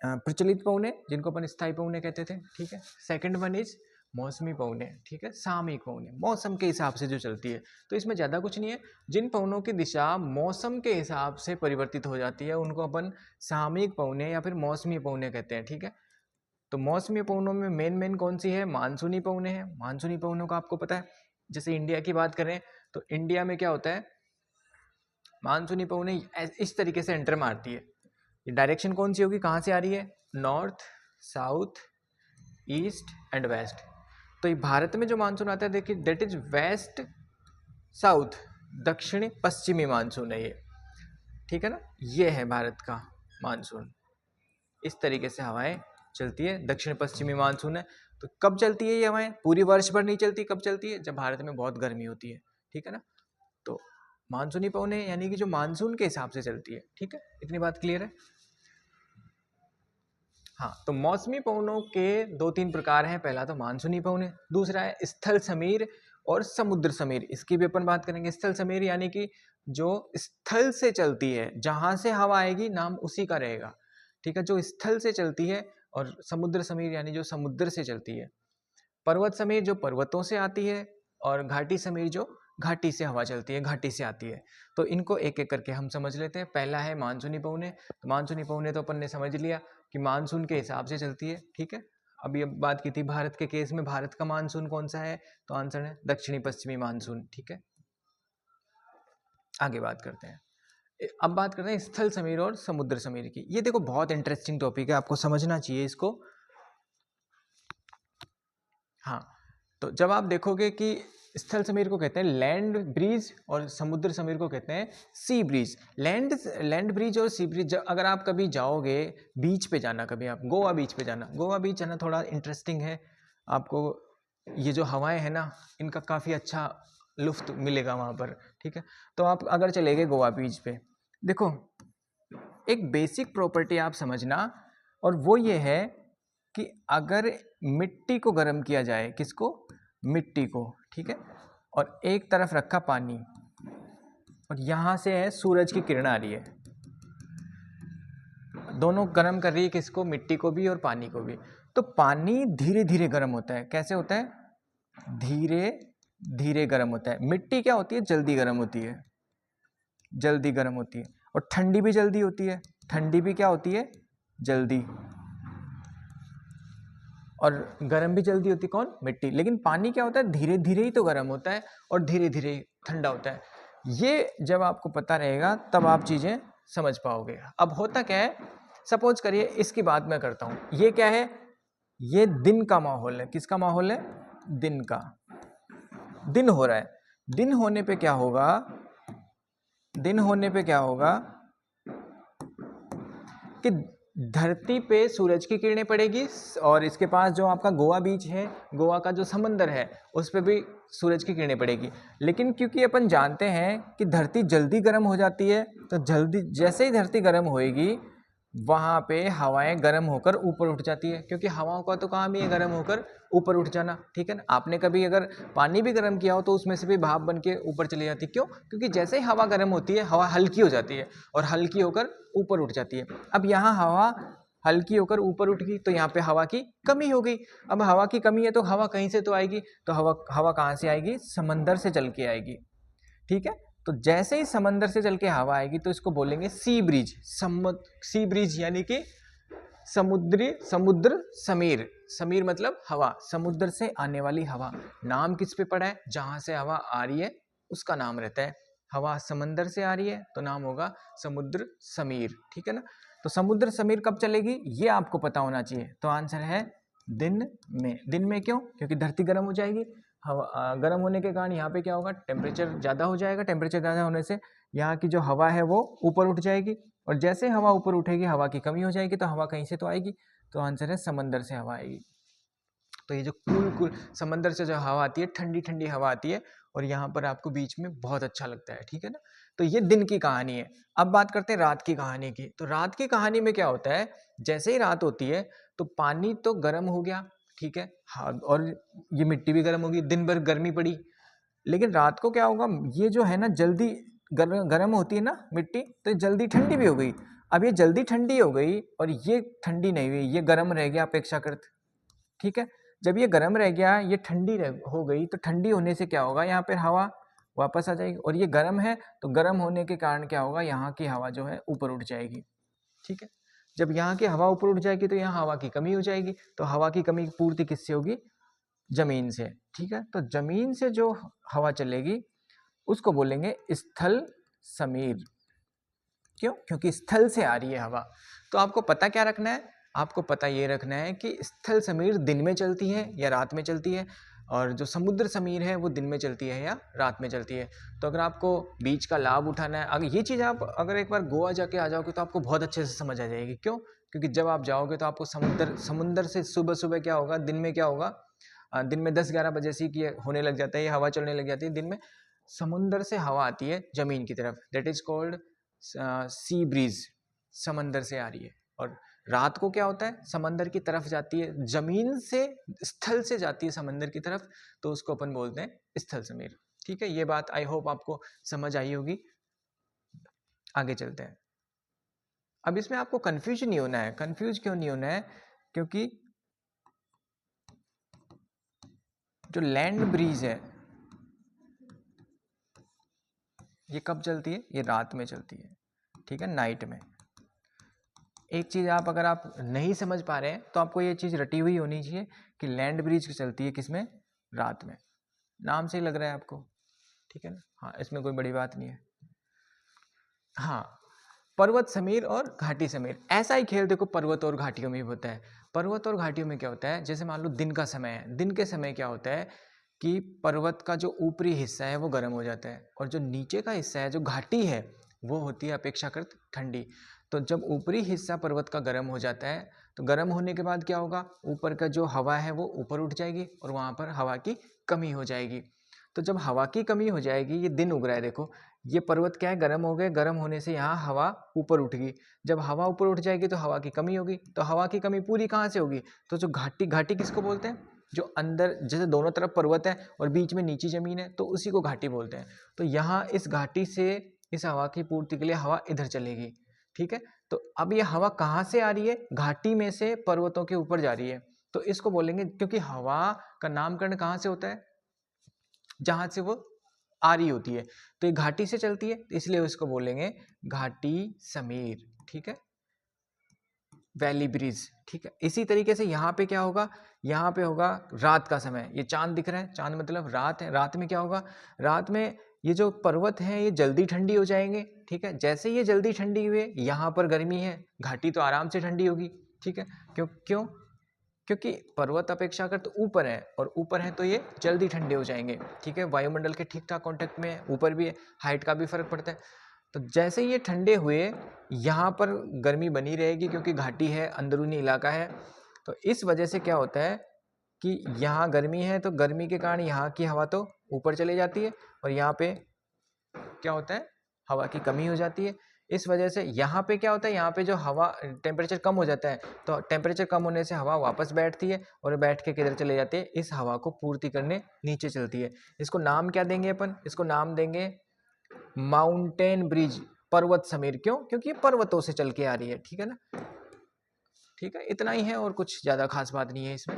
प्रचलित पवने जिनको अपन स्थायी पवने कहते थे, ठीक है। सेकंड वन इज मौसमी पवने, ठीक है, सामयिक पवने, मौसम के हिसाब से जो चलती है। तो इसमें ज़्यादा कुछ नहीं है, जिन पवनों की दिशा मौसम के हिसाब से परिवर्तित हो जाती है उनको अपन सामयिक पवने या फिर मौसमी पवने कहते हैं, ठीक है। तो मौसमी पवनों में मेन कौन सी है, मानसूनी पवने हैं। मानसूनी पवनों का आपको पता है, जैसे इंडिया की बात करें तो इंडिया में क्या होता है, मानसूनी पवने इस तरीके से एंटर मारती है। ये डायरेक्शन कौन सी होगी, कहाँ से आ रही है, north, south, east and west. तो ये भारत में जो मानसून आता है देखिए, दैट इज वेस्ट साउथ, दक्षिणी पश्चिमी मानसून है ये, ठीक है ना। ये है भारत का मानसून, इस तरीके से हवाएं चलती है, दक्षिण पश्चिमी मानसून है। तो कब चलती है ये हवाएं, पूरी वर्ष भर नहीं चलती, कब चलती है, जब भारत में बहुत गर्मी होती है, ठीक है ना। तो मानसूनी पवने यानी कि जो मानसून के हिसाब से चलती है, ठीक है, इतनी बात क्लियर है। हाँ, तो मौसमी पवनों के 2-3 प्रकार हैं, पहला तो मानसूनी पवन है, दूसरा है स्थल समीर और समुद्र समीर। इसकी भी अपन बात करेंगे। स्थल समीर यानी कि जो स्थल से चलती है, जहां से हवा आएगी नाम उसी का रहेगा, ठीक है, जो स्थल से चलती है। और समुद्र समीर यानी जो समुद्र से चलती है। पर्वत समीर जो पर्वतों से आती है, और घाटी समीर जो घाटी से हवा चलती है, घाटी से आती है। तो इनको एक एक करके हम समझ लेते हैं। पहला है मानसूनी पवने। तो मानसूनी पवने तो अपन ने समझ लिया कि मानसून के हिसाब से चलती है, ठीक है। अभी अब बात की थी भारत के केस में, भारत का मानसून कौन सा है, तो आंसर है दक्षिणी पश्चिमी मानसून, ठीक है। आगे बात करते हैं, अब बात करते हैं स्थल समीर और समुद्र समीर की। ये देखो बहुत इंटरेस्टिंग टॉपिक है, आपको समझना चाहिए इसको। हाँ, तो जब आप देखोगे कि स्थल समीर को कहते हैं लैंड ब्रीज और समुद्र समीर को कहते हैं सी ब्रीज। लैंड ब्रीज और सी ब्रीज, अगर आप कभी जाओगे बीच पे जाना, कभी आप गोवा बीच पे जाना, गोवा बीच है ना, थोड़ा इंटरेस्टिंग है, आपको ये जो हवाएं हैं ना इनका काफ़ी अच्छा लुफ्त मिलेगा वहाँ पर, ठीक है। तो आप अगर चले गए गोवा बीच पे, देखो एक बेसिक प्रॉपर्टी आप समझना, और वो ये है कि अगर मिट्टी को गर्म किया जाए, किसको, मिट्टी को, ठीक है, और एक तरफ रखा पानी, और यहाँ से है सूरज की किरण आ रही है, दोनों गर्म कर रही है किसको, मिट्टी को भी और पानी को भी। तो पानी धीरे धीरे गर्म होता है, कैसे होता है, धीरे धीरे गर्म होता है। मिट्टी क्या होती है, जल्दी गर्म होती है, जल्दी गर्म होती है, और ठंडी भी जल्दी होती है, ठंडी भी क्या होती है, जल्दी, और गर्म भी जल्दी होती है, कौन, मिट्टी। लेकिन पानी क्या होता है, धीरे धीरे ही तो गर्म होता है और धीरे धीरे ठंडा होता है। ये जब आपको पता रहेगा तब आप चीज़ें समझ पाओगे। अब होता क्या है, सपोज करिए इसकी बात मैं करता हूँ, ये क्या है, ये दिन का माहौल है, किसका माहौल है, दिन का, दिन हो रहा है। दिन होने पे क्या होगा, दिन होने पे क्या होगा कि धरती पे सूरज की किरणें पड़ेगी, और इसके पास जो आपका गोवा बीच है, गोवा का जो समंदर है उस पर भी सूरज की किरणें पड़ेगी। लेकिन क्योंकि अपन जानते हैं कि धरती जल्दी गर्म हो जाती है, तो जल्दी जैसे ही धरती गर्म होएगी वहाँ पे हवाएं गर्म होकर ऊपर उठ जाती है, क्योंकि हवाओं का तो काम ही है गर्म होकर ऊपर उठ जाना, ठीक है ना। आपने कभी अगर पानी भी गर्म किया हो तो उसमें से भी भाप बन के ऊपर चली जाती है, क्यों, क्योंकि जैसे ही हवा गर्म होती है हवा हल्की हो जाती है, और हल्की होकर ऊपर उठ जाती है। अब यहाँ हवा हल्की होकर ऊपर उठ गई तो यहाँ पे हवा की कमी हो गई। अब हवा की कमी है तो हवा कहीं से तो आएगी, तो हवा कहाँ से आएगी, समंदर से चल के आएगी, ठीक है। तो जैसे ही समंदर से चल के हवा आएगी तो इसको बोलेंगे सी ब्रिज। सी ब्रिज यानी कि समुद्र समीर, समीर मतलब हवा, समुद्र से आने वाली हवा। नाम किस पे पड़ा है, जहां से हवा आ रही है उसका नाम रहता है हवा समंदर से आ रही है तो नाम होगा समुद्र समीर, ठीक है ना। तो समुद्र समीर कब चलेगी ये आपको पता होना चाहिए। तो आंसर है दिन में। दिन में क्यों? क्योंकि धरती गर्म हो जाएगी, हवा गर्म होने के कारण यहाँ पे क्या होगा, टेम्परेचर ज़्यादा हो जाएगा। टेम्परेचर ज़्यादा होने से यहाँ की जो हवा है वो ऊपर उठ जाएगी, और जैसे हवा ऊपर उठेगी हवा की कमी हो जाएगी, तो हवा कहीं से तो आएगी। तो आंसर है समंदर से हवा आएगी। तो ये जो कूल समंदर से जो हवा आती है, ठंडी ठंडी हवा आती है, और यहाँ पर आपको बीच में बहुत अच्छा लगता है, ठीक है ना। तो ये दिन की कहानी है। अब बात करते हैं रात की कहानी की। तो रात की कहानी में क्या होता है, जैसे ही रात होती है तो पानी तो गर्म हो गया, ठीक है, हाँ, और ये मिट्टी भी गर्म होगी, दिन भर गर्मी पड़ी। लेकिन रात को क्या होगा, ये जो है ना जल्दी गर्म होती है ना मिट्टी, तो जल्दी ठंडी भी हो गई। अब ये जल्दी ठंडी हो गई और ये ठंडी नहीं हुई, ये गर्म रह गया अपेक्षाकृत, ठीक है। जब ये गर्म रह गया, ये ठंडी हो गई, तो ठंडी होने से क्या होगा, यहाँ पर हवा वापस आ जाएगी, और ये गर्म है तो गर्म होने के कारण क्या होगा, यहाँ की हवा जो है ऊपर उठ जाएगी, ठीक है। जब यहाँ की हवा ऊपर उठ जाएगी तो यहाँ हवा की कमी हो जाएगी, तो हवा की कमी की पूर्ति किससे होगी, जमीन से, ठीक है। तो जमीन से जो हवा चलेगी उसको बोलेंगे स्थल समीर। क्यों? क्योंकि स्थल से आ रही है हवा। तो आपको पता क्या रखना है, आपको पता ये रखना है कि स्थल समीर दिन में चलती है या रात में चलती है, और जो समुद्र समीर है वो दिन में चलती है या रात में चलती है। तो अगर आपको बीच का लाभ उठाना है, अगर ये चीज़ आप अगर एक बार गोवा जाके आ जाओगे तो आपको बहुत अच्छे से समझ आ जाएगी। क्यों? क्योंकि जब आप जाओगे तो आपको समुद्र से सुबह सुबह क्या होगा, दिन में क्या होगा, दिन में 10-11 बजे से कि होने लग जाता है, ये हवा चलने लग जाती है। दिन में समुंदर से हवा आती है जमीन की तरफ, that is called sea breeze, समंदर से आ रही है। और रात को क्या होता है, समंदर की तरफ जाती है, जमीन से स्थल से जाती है समंदर की तरफ, तो उसको अपन बोलते हैं स्थल समीर, ठीक है। ये बात आई होप आपको समझ आई होगी। आगे चलते हैं। अब इसमें आपको कंफ्यूज नहीं होना है। कंफ्यूज क्यों नहीं होना है? क्योंकि जो लैंड ब्रीज है ये कब चलती है, ये रात में चलती है, ठीक है, नाइट में। एक चीज़ आप अगर आप नहीं समझ पा रहे हैं तो आपको ये चीज़ रटी हुई होनी चाहिए कि लैंड ब्रिज चलती है किसमें, रात में। नाम से ही लग रहा है आपको, ठीक है ना। हाँ, इसमें कोई बड़ी बात नहीं है। हाँ, पर्वत समीर और घाटी समीर, ऐसा ही खेल देखो पर्वत और घाटियों में भी होता है। पर्वत और घाटियों में क्या होता है, जैसे मान लो दिन का समय है, दिन के समय क्या होता है कि पर्वत का जो ऊपरी हिस्सा है वो गर्म हो जाता है, और जो नीचे का हिस्सा है जो घाटी है वो होती है अपेक्षाकृत ठंडी। तो जब ऊपरी हिस्सा पर्वत का गर्म हो जाता है तो गर्म होने के बाद क्या होगा, ऊपर का जो हवा है वो ऊपर उठ जाएगी और वहाँ पर हवा की कमी हो जाएगी। तो जब हवा की कमी हो जाएगी, ये दिन उग रहा है देखो, ये पर्वत क्या है, गर्म हो गए, गर्म होने से यहाँ हवा ऊपर उठ गई। जब हवा ऊपर उठ जाएगी तो हवा की कमी होगी, तो हवा की कमी पूरी कहाँ से होगी, तो जो घाटी किसको बोलते हैं, जो अंदर जैसे दोनों तरफ पर्वत है और बीच में नीची जमीन है तो उसी को घाटी बोलते हैं। तो यहाँ इस घाटी से इस हवा की पूर्ति के लिए हवा इधर चलेगी, ठीक है। तो अब ये हवा कहाँ से आ रही है, घाटी में से पर्वतों के ऊपर जा रही है, तो इसको बोलेंगे, क्योंकि हवा का नामकरण कहाँ से होता है, जहां से वो आ रही होती है, तो ये घाटी से चलती है, इसलिए इसको बोलेंगे घाटी समीर, ठीक है, वैली ब्रिज, ठीक है। इसी तरीके से यहाँ पे क्या होगा, यहाँ पे होगा रात का समय, ये चांद दिख रहा है, चांद मतलब रात है। रात में क्या होगा, रात में ये जो पर्वत हैं ये जल्दी ठंडी हो जाएंगे, ठीक है। जैसे ये जल्दी ठंडी हुए, यहाँ पर गर्मी है, घाटी तो आराम से ठंडी होगी, ठीक है। क्यों? क्योंकि पर्वत अपेक्षाकृत ऊपर है, और ऊपर है तो ये जल्दी ठंडे हो जाएंगे, ठीक है। वायुमंडल के ठीक ठाक कांटेक्ट में, ऊपर भी है, हाइट का भी फर्क पड़ता है। तो जैसे ये ठंडे हुए, यहाँ पर गर्मी बनी रहेगी क्योंकि घाटी है, अंदरूनी इलाका है। तो इस वजह से क्या होता है कि यहाँ गर्मी है, तो गर्मी के कारण यहाँ की हवा तो ऊपर चली जाती है, और यहाँ पे क्या होता है, हवा की कमी हो जाती है। इस वजह से यहाँ पे क्या होता है, यहाँ पे जो हवा टेम्परेचर कम हो जाता है, तो टेम्परेचर कम होने से हवा वापस बैठती है, और बैठ के किधर चले जाती है, इस हवा को पूर्ति करने नीचे चलती है। इसको नाम क्या देंगे अपन, इसको नाम देंगे माउंटेन ब्रिज, पर्वत समीर। क्यों? क्योंकि ये पर्वतों से चल के आ रही है, ठीक है ना। ठीक है, इतना ही है, और कुछ ज़्यादा खास बात नहीं है इसमें।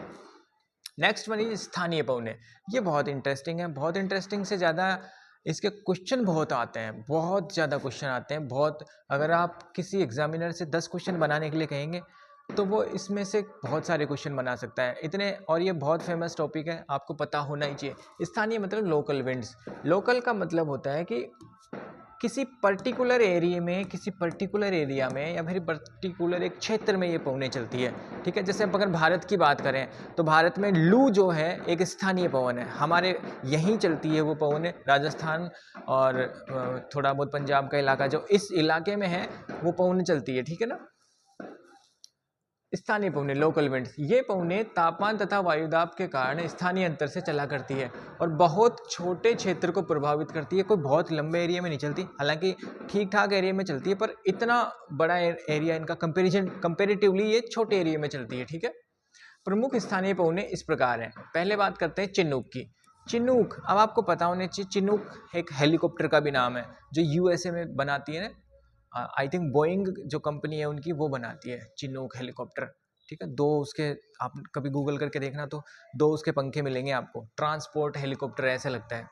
नेक्स्ट वन इज स्थानीय पौने। ये बहुत इंटरेस्टिंग है, बहुत इंटरेस्टिंग से ज़्यादा इसके क्वेश्चन बहुत आते हैं, बहुत ज़्यादा क्वेश्चन आते हैं, बहुत। अगर आप किसी एग्जामिनर से 10 क्वेश्चन बनाने के लिए कहेंगे तो वो इसमें से बहुत सारे क्वेश्चन बना सकता है, इतने। और ये बहुत फेमस टॉपिक है, आपको पता होना ही चाहिए। स्थानीय मतलब लोकल विंड्स। लोकल का मतलब होता है कि किसी पर्टिकुलर एरिया में या फिर पर्टिकुलर एक क्षेत्र में ये पवनें चलती है, ठीक है। जैसे अगर भारत की बात करें तो भारत में लू जो है एक स्थानीय पवन है, हमारे यहीं चलती है वो पवन, राजस्थान और थोड़ा बहुत पंजाब का इलाका जो इस इलाके में है वो पवनें चलती है, ठीक है ना। स्थानीय पवनें, लोकल विंड्स, ये पवनें तापमान तथा वायुदाब के कारण स्थानीय अंतर से चला करती है और बहुत छोटे क्षेत्र को प्रभावित करती है, कोई बहुत लंबे एरिया में नहीं चलती, हालांकि ठीक ठाक एरिया में चलती है, पर इतना बड़ा एरिया इनका कंपेरेटिवली ये छोटे एरिया में चलती है, ठीक है। प्रमुख स्थानीय पवनें इस प्रकार हैं। पहले बात करते हैं चिनूक की। चिनूक, अब आपको पता होना चाहिए, चिनूक एक हेलीकॉप्टर का भी नाम है जो यूएसए में बनाती है ना, आई थिंक बोइंग जो कंपनी है उनकी, वो बनाती है चिनूक हेलीकॉप्टर, ठीक है। दो उसके, आप कभी गूगल करके देखना तो दो उसके पंखे मिलेंगे आपको, ट्रांसपोर्ट हेलीकॉप्टर ऐसा लगता है।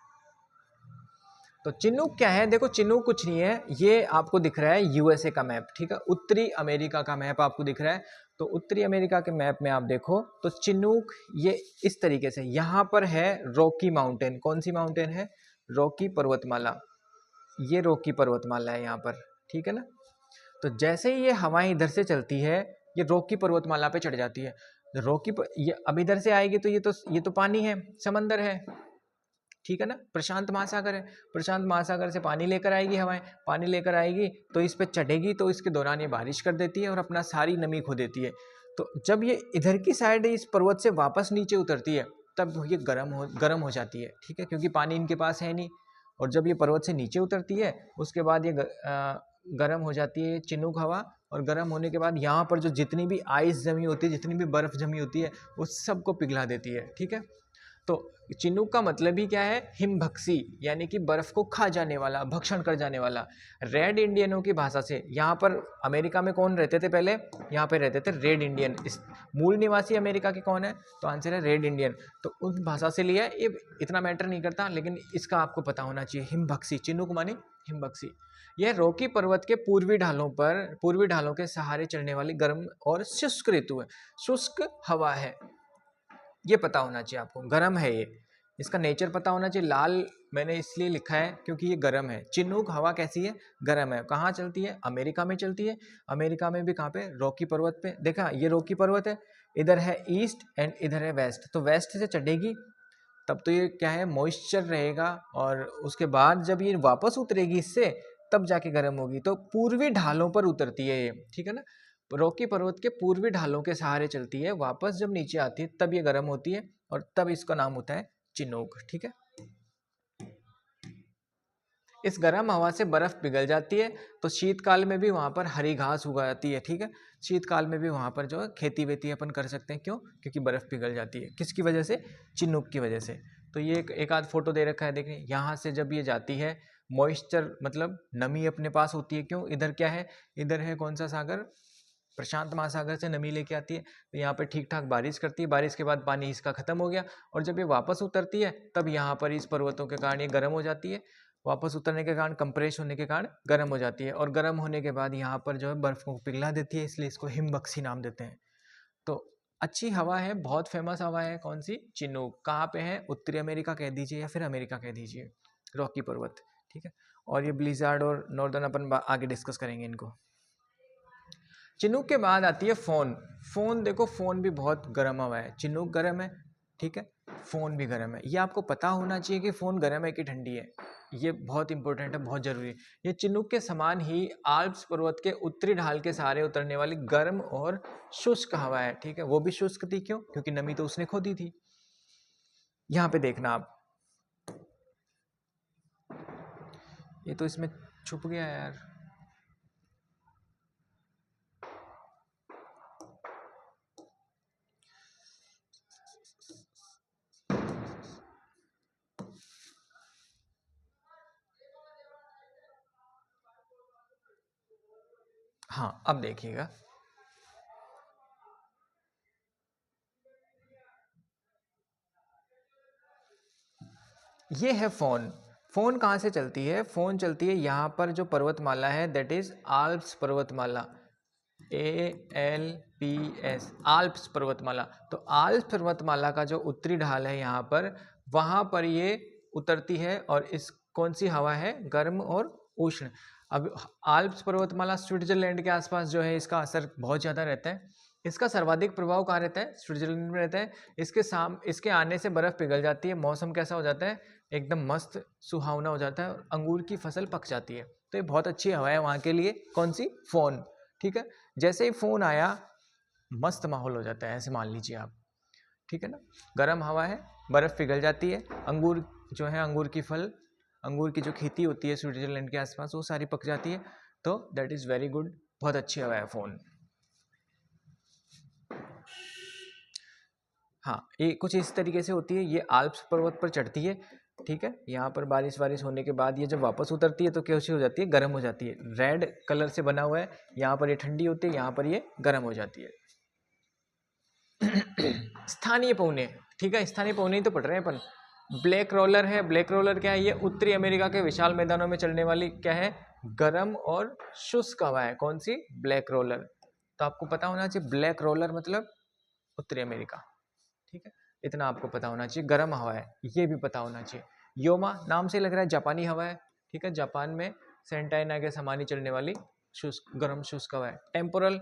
तो चिनूक क्या है, देखो चिनूक कुछ नहीं है, ये आपको दिख रहा है यूएसए का मैप, ठीक है, उत्तरी अमेरिका का मैप आपको दिख रहा है। तो उत्तरी अमेरिका के मैप में आप देखो तो चिनूक ये इस तरीके से, यहाँ पर है रॉकी माउंटेन, कौन सी माउंटेन है, रॉकी पर्वतमाला, ये रॉकी पर्वतमाला है यहाँ पर, ठीक है ना। तो जैसे ही ये हवाएं इधर से चलती है ये रॉकी पर्वतमाला पे चढ़ जाती है, ये अब इधर से आएगी तो ये तो पानी है, समंदर है, ठीक है ना, प्रशांत महासागर है, प्रशांत महासागर से पानी लेकर आएगी हवाएं, पानी लेकर आएगी तो इस पे चढ़ेगी, तो इसके दौरान ये बारिश कर देती है और अपना सारी नमी खो देती है। तो जब ये इधर की साइड इस पर्वत से वापस नीचे उतरती है तब ये गर्म हो जाती है, ठीक है, क्योंकि पानी इनके पास है नहीं। और जब ये पर्वत से नीचे उतरती है उसके बाद ये गर्म हो जाती है चिनूक हवा, और गर्म होने के बाद यहाँ पर जो जितनी भी आइस जमी होती है, जितनी भी बर्फ जमी होती है, उस सबको पिघला देती है, ठीक है। तो चिनूक का मतलब ही क्या है, हिमभक्षी, यानी कि बर्फ को खा जाने वाला, भक्षण कर जाने वाला। रेड इंडियनों की भाषा से, यहाँ पर अमेरिका में कौन रहते थे पहले, यहाँ पे रहते थे रेड इंडियन। इस मूल निवासी अमेरिका के कौन है, तो आंसर है रेड इंडियन। तो उस भाषा से लिया, ये इतना मैटर नहीं करता, लेकिन इसका आपको पता होना चाहिए, हिमभक्षी, चिनूक माने हिमभक्षी। यह रॉकी पर्वत के पूर्वी ढालों के सहारे चलने वाली गर्म और शुष्क ऋतु है, शुष्क हवा है, ये पता होना चाहिए आपको, गर्म है ये, इसका नेचर पता होना चाहिए। लाल मैंने इसलिए लिखा है क्योंकि ये गर्म है। चिनूक हवा कैसी है, गर्म है। कहाँ चलती है, अमेरिका में चलती है। अमेरिका में भी कहाँ पे, रॉकी पर्वत पे। देखा, ये रॉकी पर्वत है, इधर है ईस्ट एंड इधर है वेस्ट, तो वेस्ट से चढ़ेगी तब तो ये क्या है, मॉइस्चर रहेगा, और उसके बाद जब ये वापस उतरेगी इससे तब जाके गर्म होगी। तो पूर्वी ढालों पर उतरती है ये, ठीक है ना, रॉकी पर्वत के पूर्वी ढालों के सहारे चलती है, वापस जब नीचे आती है तब ये गर्म होती है, और तब इसका नाम होता है चिनूक, ठीक है। इस गर्म हवा से बर्फ पिघल जाती है, तो शीतकाल में भी वहां पर हरी घास उगा जाती है, ठीक है। शीतकाल में भी वहां पर जो है खेती वेती अपन कर सकते हैं, क्यों, क्योंकि बर्फ पिघल जाती है, किसकी वजह से, चिनूक की वजह से। तो ये एक आध फोटो दे रखा है, देखिए यहाँ से जब ये जाती है, मॉइस्चर मतलब नमी अपने पास होती है, क्यों, इधर क्या है, इधर है कौन सा सागर, प्रशांत महासागर से नमी लेके आती है, तो यहाँ पे ठीक ठाक बारिश करती है, बारिश के बाद पानी इसका खत्म हो गया, और जब ये वापस उतरती है तब यहाँ पर इस पर्वतों के कारण ये गर्म हो जाती है, वापस उतरने के कारण, कंप्रेस होने के कारण गर्म हो जाती है, और गर्म होने के बाद यहाँ पर जो है बर्फ को पिघला देती है, इसलिए इसको हिमबख्शी नाम देते हैं। तो अच्छी हवा है, बहुत फेमस हवा है, कौन सी, चिनूक। कहाँ पे है, उत्तरी अमेरिका कह दीजिए या फिर अमेरिका कह दीजिए, रॉकी पर्वत, ठीक है। और ये ब्लिजार्ड और नॉर्दर्न अपन आगे डिस्कस करेंगे इनको। चिनूक के बाद आती है फोन। फोन देखो, फोन भी बहुत गर्म हवा है, चिनूक गर्म है, ठीक है, फोन भी गर्म है। ये आपको पता होना चाहिए कि फोन गर्म है कि ठंडी है, ये बहुत इंपॉर्टेंट है, बहुत जरूरी है। ये चिनूक के समान ही आल्प्स पर्वत के उत्तरी ढाल के सहारे उतरने वाली गर्म और शुष्क हवा है, ठीक है। वो भी शुष्क थी, क्यों, क्योंकि नमी तो उसने खो दी थी। यहाँ पे देखना आप, ये तो इसमें छुप गया यार, हाँ अब देखिएगा, ये है फोन। फोन कहाँ से चलती है, फोन चलती है यहाँ पर जो पर्वतमाला है, दैट इज आल्प्स पर्वतमाला, ALPS, आल्प्स पर्वतमाला। तो आल्प्स पर्वतमाला का जो उत्तरी ढाल है यहाँ पर, वहाँ पर ये उतरती है, और इस कौन सी हवा है, गर्म और उष्ण। अब आल्प्स पर्वतमाला स्विट्जरलैंड के आसपास जो है इसका असर बहुत ज़्यादा रहता है। इसका सर्वाधिक प्रभाव कहाँ रहता है? स्विट्जरलैंड में रहता है। इसके आने से बर्फ़ पिघल जाती है, मौसम कैसा हो जाता है? एकदम मस्त सुहावना हो जाता है और अंगूर की फसल पक जाती है। तो ये बहुत अच्छी हवा है वहाँ के लिए। कौन सी? फोन। ठीक है, जैसे ही फोन आया मस्त माहौल हो जाता है, ऐसे मान लीजिए आप। ठीक है ना, गर्म हवा है, बर्फ़ पिघल जाती है, अंगूर जो है अंगूर की जो खेती होती है स्विट्जरलैंड के आसपास वो सारी पक जाती है। तो दैट इज़ वेरी गुड, बहुत अच्छी हवा है फ़ोन। हाँ, ये कुछ इस तरीके से होती है। ये आल्प्स पर्वत पर चढ़ती है। ठीक है, यहाँ पर बारिश होने के बाद ये जब वापस उतरती है तो कैसी हो जाती है? गर्म हो जाती है। रेड कलर से बना हुआ है, यहाँ पर ये ठंडी होती है, यहाँ पर ये गर्म हो जाती है। स्थानीय पौने। ठीक है, स्थानीय पौने ही तो पढ़ रहे हैं अपन। ब्लैक रोलर है। ब्लैक रोलर क्या है? ये उत्तरी अमेरिका के विशाल मैदानों में चलने वाली क्या है? गर्म और शुष्क हवा है। कौन सी? Black roller. तो आपको पता होना चाहिए ब्लैक रोलर मतलब उत्तरी अमेरिका। ठीक है, इतना आपको पता होना चाहिए। गर्म हवा है, ये भी पता होना चाहिए। योमा नाम से लग रहा है जापानी हवा है। ठीक है, जापान में सेंटाइना के समान ही चलने वाली गर्म शुष्क हवा है। टेम्पोरल,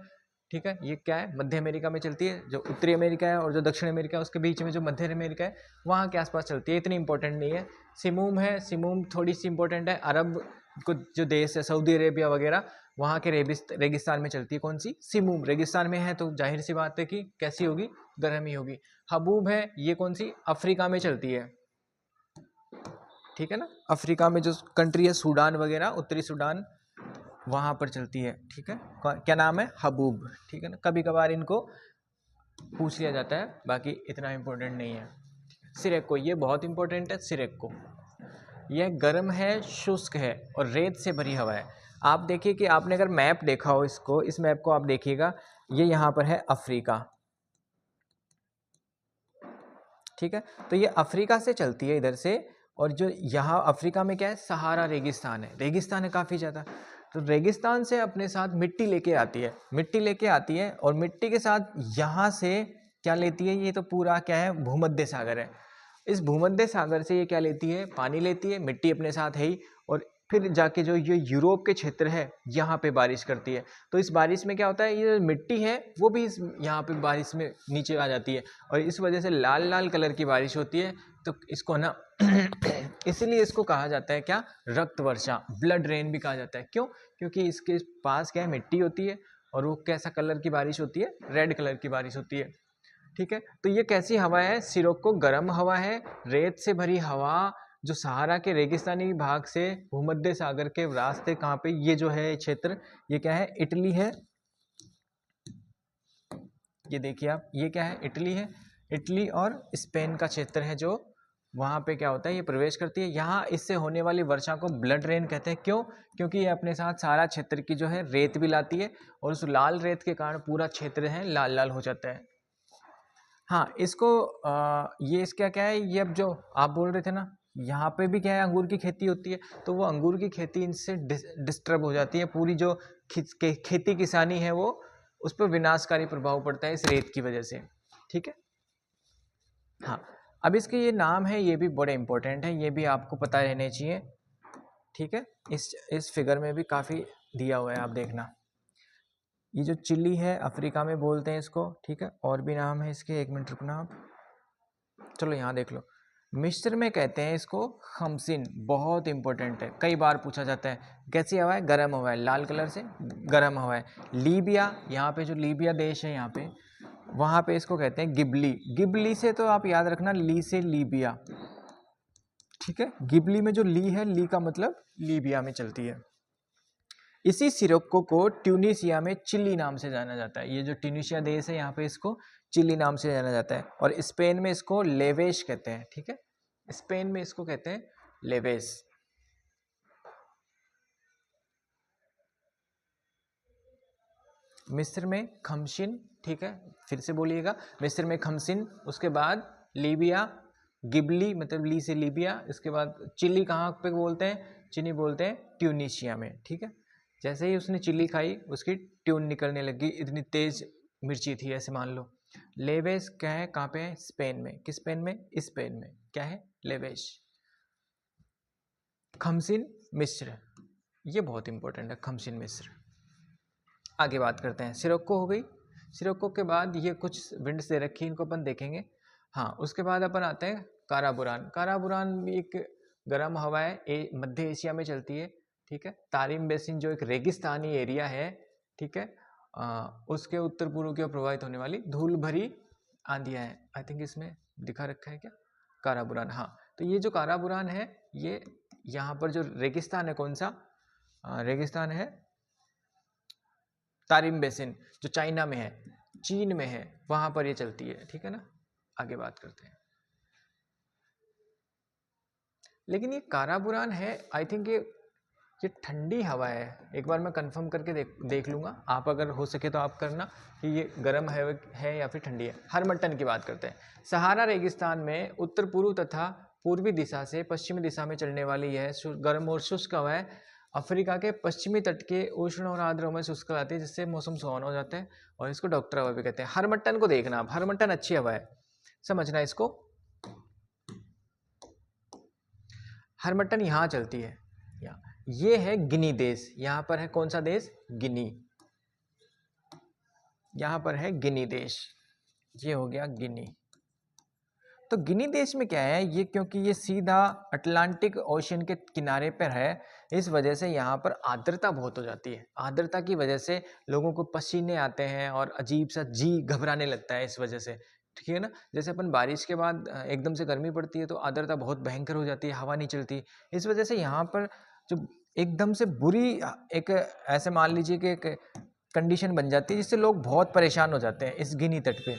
ठीक है, ये क्या है? मध्य अमेरिका में चलती है। जो उत्तरी अमेरिका है और जो दक्षिण अमेरिका है उसके बीच में जो मध्य अमेरिका है वहाँ के आसपास चलती है, इतनी इंपॉर्टेंट नहीं है। सिमूम है। सिमूम थोड़ी सी इंपॉर्टेंट है। अरब को जो देश है सऊदी अरेबिया वगैरह वहाँ के रेगिस्तान में चलती है। कौन सी? सिमूम। रेगिस्तान में है तो जाहिर सी बात है कि कैसी होगी? गर्म ही होगी। हबूब है, ये कौन सी? अफ्रीका में चलती है। ठीक है ना, अफ्रीका में जो कंट्री है सूडान वगैरह, उत्तरी सूडान, वहाँ पर चलती है। ठीक है, क्या नाम है? हबूब। ठीक है ना, कभी कभार इनको पूछ लिया जाता है, बाकी इतना इम्पोर्टेंट नहीं है। सिरेको, ये बहुत इंपॉर्टेंट है। सिरेको यह गर्म है, शुष्क है और रेत से भरी हवा है। आप देखिए कि आपने अगर मैप देखा हो इस मैप को आप देखिएगा, ये यहाँ पर है अफ्रीका। ठीक है, तो ये अफ्रीका से चलती है इधर से, और जो यहाँ अफ्रीका में क्या है? सहारा रेगिस्तान है काफ़ी ज़्यादा। तो रेगिस्तान से अपने साथ मिट्टी लेके आती है और मिट्टी के साथ यहाँ से क्या लेती है? ये तो पूरा क्या है? भूमध्य सागर है। इस भूमध्य सागर से ये क्या लेती है? पानी लेती है, मिट्टी अपने साथ है ही, और फिर जाके जो ये यूरोप के क्षेत्र है यहाँ पे बारिश करती है। तो इस बारिश में क्या होता है? ये मिट्टी है वो भी यहाँ पे बारिश में नीचे आ जाती है और इस वजह से लाल लाल कलर की बारिश होती है। तो इसको ना इसीलिए इसको कहा जाता है क्या? रक्त वर्षा, ब्लड रेन भी कहा जाता है। क्यों? क्योंकि इसके पास क्या है? मिट्टी होती है और वो कैसा कलर की बारिश होती है? रेड कलर की बारिश होती है। ठीक है, तो ये कैसी हवा है? सिरोको गर्म हवा है, रेत से भरी हवा, जो सहारा के रेगिस्तानी भाग से भूमध्य सागर के रास्ते, कहाँ पे? ये जो है क्षेत्र, ये क्या है? इटली है। ये देखिए आप, ये क्या है? इटली है। इटली और स्पेन का क्षेत्र है जो वहाँ पे क्या होता है? ये प्रवेश करती है। यहाँ इससे होने वाली वर्षा को ब्लड रेन कहते हैं। क्यों? क्योंकि ये अपने साथ सारा क्षेत्र की जो है रेत भी लाती है और उस लाल रेत के कारण पूरा क्षेत्र है लाल लाल हो जाता है। हाँ, इसको ये इसका क्या है? ये अब जो आप बोल रहे थे ना, यहाँ पे भी क्या है? अंगूर की खेती होती है, तो वो अंगूर की खेती इनसे डिस्टर्ब हो जाती है। पूरी जो खेती किसानी है वो, उस पर विनाशकारी प्रभाव पड़ता है इस रेत की वजह से। ठीक है, हाँ। अब इसके ये नाम है, ये भी बड़े इंपॉर्टेंट है, ये भी आपको पता रहने चाहिए। ठीक है, इस फिगर में भी काफ़ी दिया हुआ है, आप देखना। ये जो चिली है अफ्रीका में बोलते हैं इसको। ठीक है, और भी नाम है इसके, एक मिनट रुकना आप। चलो यहाँ देख लो, मिस्र में कहते हैं इसको खमसिन। बहुत इंपॉर्टेंट है, कई बार पूछा जाता है। कैसी हवा है? गर्म हवा है, लाल कलर से गर्म हवा है। लीबिया, यहाँ पे जो लीबिया देश है यहाँ पे, वहाँ पे इसको कहते हैं गिबली। गिबली से तो आप याद रखना, ली से लीबिया। ठीक है, गिबली में जो ली है, ली का मतलब लीबिया में चलती है। इसी सिरोको को ट्यूनिसिया में चिली नाम से जाना जाता है। ये जो ट्यूनिसिया देश है यहाँ पे इसको चिली नाम से जाना जाता है, और स्पेन में इसको लेवेश कहते हैं। ठीक है, स्पेन में इसको कहते हैं लेवेस। मिस्र में खमसिन। ठीक है, फिर से बोलिएगा, मिस्र में खमसिन, उसके बाद लीबिया, गिबली मतलब ली से लीबिया, इसके बाद चिली कहाँ पे बोलते हैं? चिली बोलते हैं ट्यूनिशिया में। ठीक है, जैसे ही उसने चिली खाई उसकी ट्यून निकलने लगी, इतनी तेज मिर्ची थी, ऐसे मान लो। लेवेस क्या है? कहाँ पे है? स्पेन में। किस स्पेन में? स्पेन में क्या है? लेवेस। खमसिन मिस्र, ये बहुत इंपॉर्टेंट है, खमशीन मिस्र। आगे बात करते हैं, सिरोक्को हो गई। सिरोक्को के बाद ये कुछ विंड्स दे रखी, इनको अपन देखेंगे। हाँ, उसके बाद अपन आते हैं काराबुरान। काराबुरान भी एक गर्म हवा है, मध्य एशिया में चलती है, ठीक है। तारिम बेसिन जो एक रेगिस्तानी एरिया है, ठीक है, उसके उत्तर पूर्व की ओर प्रभावित होने वाली धूल भरी आंधियाँ हैं। आई थिंक इसमें दिखा रखा है क्या, काराबुरान। हाँ, तो ये जो काराबुरान है, ये यहाँ पर जो रेगिस्तान है, कौन सा रेगिस्तान है, तारिम बेसिन, जो चाइना में है, चीन में है, वहां पर ये चलती है, ठीक है ना। आगे बात करते हैं। लेकिन ये काराबुरान है, आई थिंक ये ठंडी हवा है। एक बार मैं कंफर्म करके देख लूंगा, आप अगर हो सके तो आप करना कि ये गर्म है या फिर ठंडी है। हरमट्टन की बात करते हैं। सहारा रेगिस्तान में उत्तर पूर्व तथा पूर्वी दिशा से पश्चिमी दिशा में चलने वाली यह गर्म और शुष्क हवा है। अफ्रीका के पश्चिमी तट के उष्ण और आर्द्र में शुष्क आती है, जिससे मौसम सुहावना हो जाता है, और इसको डॉक्टर हवा भी कहते हैं। हरमट्टन को देखना आप, हरमट्टन अच्छी हवा है, समझना इसको। हरमट्टन यहाँ चलती है, ये है गिनी देश। यहाँ पर है कौन सा देश, गिनी। यहाँ पर है गिनी देश, ये हो गया गिनी। तो गिनी देश में क्या है, ये क्योंकि ये सीधा अटलांटिक ओशन के किनारे पर है, इस वजह से यहाँ पर आर्द्रता बहुत हो जाती है। आर्द्रता की वजह से लोगों को पसीने आते हैं और अजीब सा जी घबराने लगता है इस वजह से, ठीक है ना। जैसे अपन बारिश के बाद एकदम से गर्मी पड़ती है तो आर्द्रता बहुत भयंकर हो जाती है, हवा नहीं चलती। इस वजह से यहाँ पर जो एकदम से बुरी एक ऐसे मान लीजिए कि एक कंडीशन बन जाती है, जिससे लोग बहुत परेशान हो जाते हैं इस गिनी तट पे।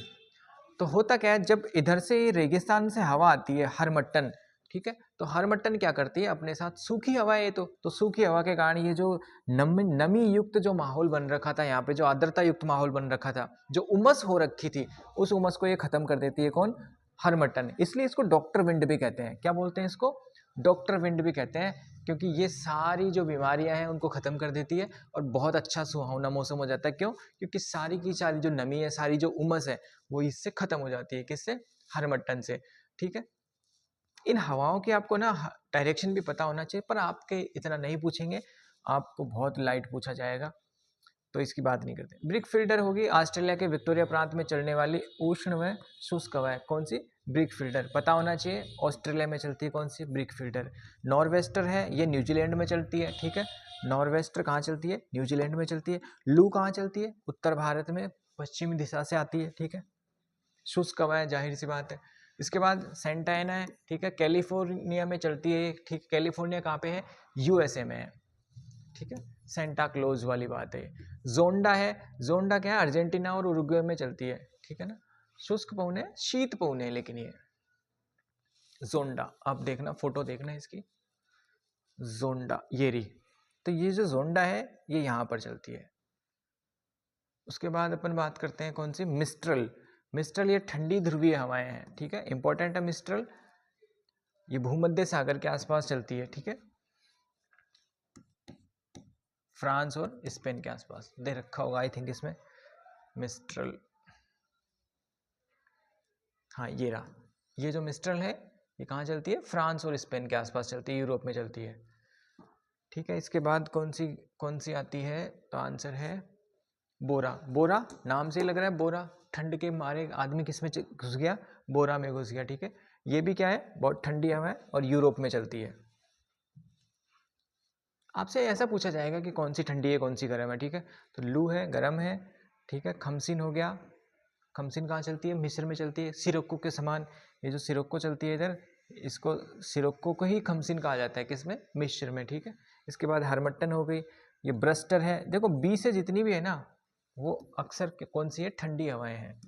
तो होता क्या है, जब इधर से रेगिस्तान से हवा आती है हरमट्टन, ठीक है, तो हरमट्टन क्या करती है, अपने साथ सूखी हवा है, तो सूखी हवा के कारण ये जो नमी युक्त जो माहौल बन रखा था यहाँ पे, जो आर्द्रता युक्त माहौल बन रखा था, जो उमस हो रखी थी, उस उमस को ये खत्म कर देती है। कौन, हरमट्टन। इसलिए इसको डॉक्टर विंड भी कहते हैं। क्या बोलते हैं इसको, डॉक्टर विंड भी कहते हैं, क्योंकि ये सारी जो बीमारियां हैं उनको खत्म कर देती है और बहुत अच्छा सुहावना मौसम हो जाता है। क्यों, क्योंकि सारी की सारी जो नमी है, सारी जो उमस है, वो इससे खत्म हो जाती है। किससे, हरमट्टन से, ठीक है। इन हवाओं की आपको ना डायरेक्शन भी पता होना चाहिए, पर आपके इतना नहीं पूछेंगे, आपको बहुत लाइट पूछा जाएगा, तो इसकी बात नहीं करते। ब्रिक फील्डर होगी, ऑस्ट्रेलिया के विक्टोरिया प्रांत में चलने वाली उष्ण व शुष्क हवा है। कौन सी, ब्रिक फील्डर, पता होना चाहिए। ऑस्ट्रेलिया में चलती है कौन सी, ब्रिक फील्डर। नॉर्वेस्टर है, ये न्यूजीलैंड में चलती है, ठीक है। नॉर्वेस्टर कहाँ चलती है, न्यूजीलैंड में चलती है। लू कहाँ चलती है, उत्तर भारत में, पश्चिमी दिशा से आती है, ठीक है। शुष्क हवा है, जाहिर सी बात है। इसके बाद सेंटा एना है, ठीक है, कैलिफोर्निया में चलती है, ठीक। कैलिफोर्निया कहाँ पे है, यूएसए में है, ठीक है। सेंटा क्लोज वाली बात है। जोंडा है, जोंडा क्या है, अर्जेंटीना और उरुग्वे में चलती है, ठीक है ना। शुष्क पवने, शीत पवने, लेकिन ये जोंडा, आप देखना फोटो देखना इसकी, जोंडा ये रही। तो ये जो जोंडा है ये यहाँ पर चलती है। उसके बाद अपन बात करते हैं कौन सी, मिस्ट्रल। मिस्ट्रल ये ठंडी ध्रुवीय हवाएं हैं, ठीक है, इंपॉर्टेंट है मिस्ट्रल। ये भूमध्य सागर के आसपास चलती है, ठीक है, फ्रांस और स्पेन के आसपास दे रखा होगा आई थिंक इसमें, मिस्ट्रल। हाँ ये रहा, ये जो मिस्ट्रल है ये कहाँ चलती है, फ्रांस और स्पेन के आसपास चलती है, यूरोप में चलती है, ठीक है। इसके बाद कौन सी आती है, तो आंसर है बोरा। बोरा नाम से ही लग रहा है, बोरा, ठंड के मारे आदमी किस में घुस गया, बोरा में घुस गया, ठीक है। ये भी क्या है, बहुत ठंडी हवा है और यूरोप में चलती है। आपसे ऐसा पूछा जाएगा कि कौन सी ठंडी है कौन सी गर्म है, ठीक है। तो लू है, गर्म है, ठीक है। खमसिन हो गया, खमसिन कहाँ चलती है, मिस्र में चलती है, सिरोक्को के समान। ये जो सिरोक्को चलती है इधर, इसको सिरोक्को को ही खमसिन कहा जाता है, किसमें, मिस्र में, ठीक है। इसके बाद हरमट्टन हो गई, ये ब्रस्टर है। देखो बी से जितनी भी है ना, वो अक्सर कौन सी है, ठंडी हवाएं हैं।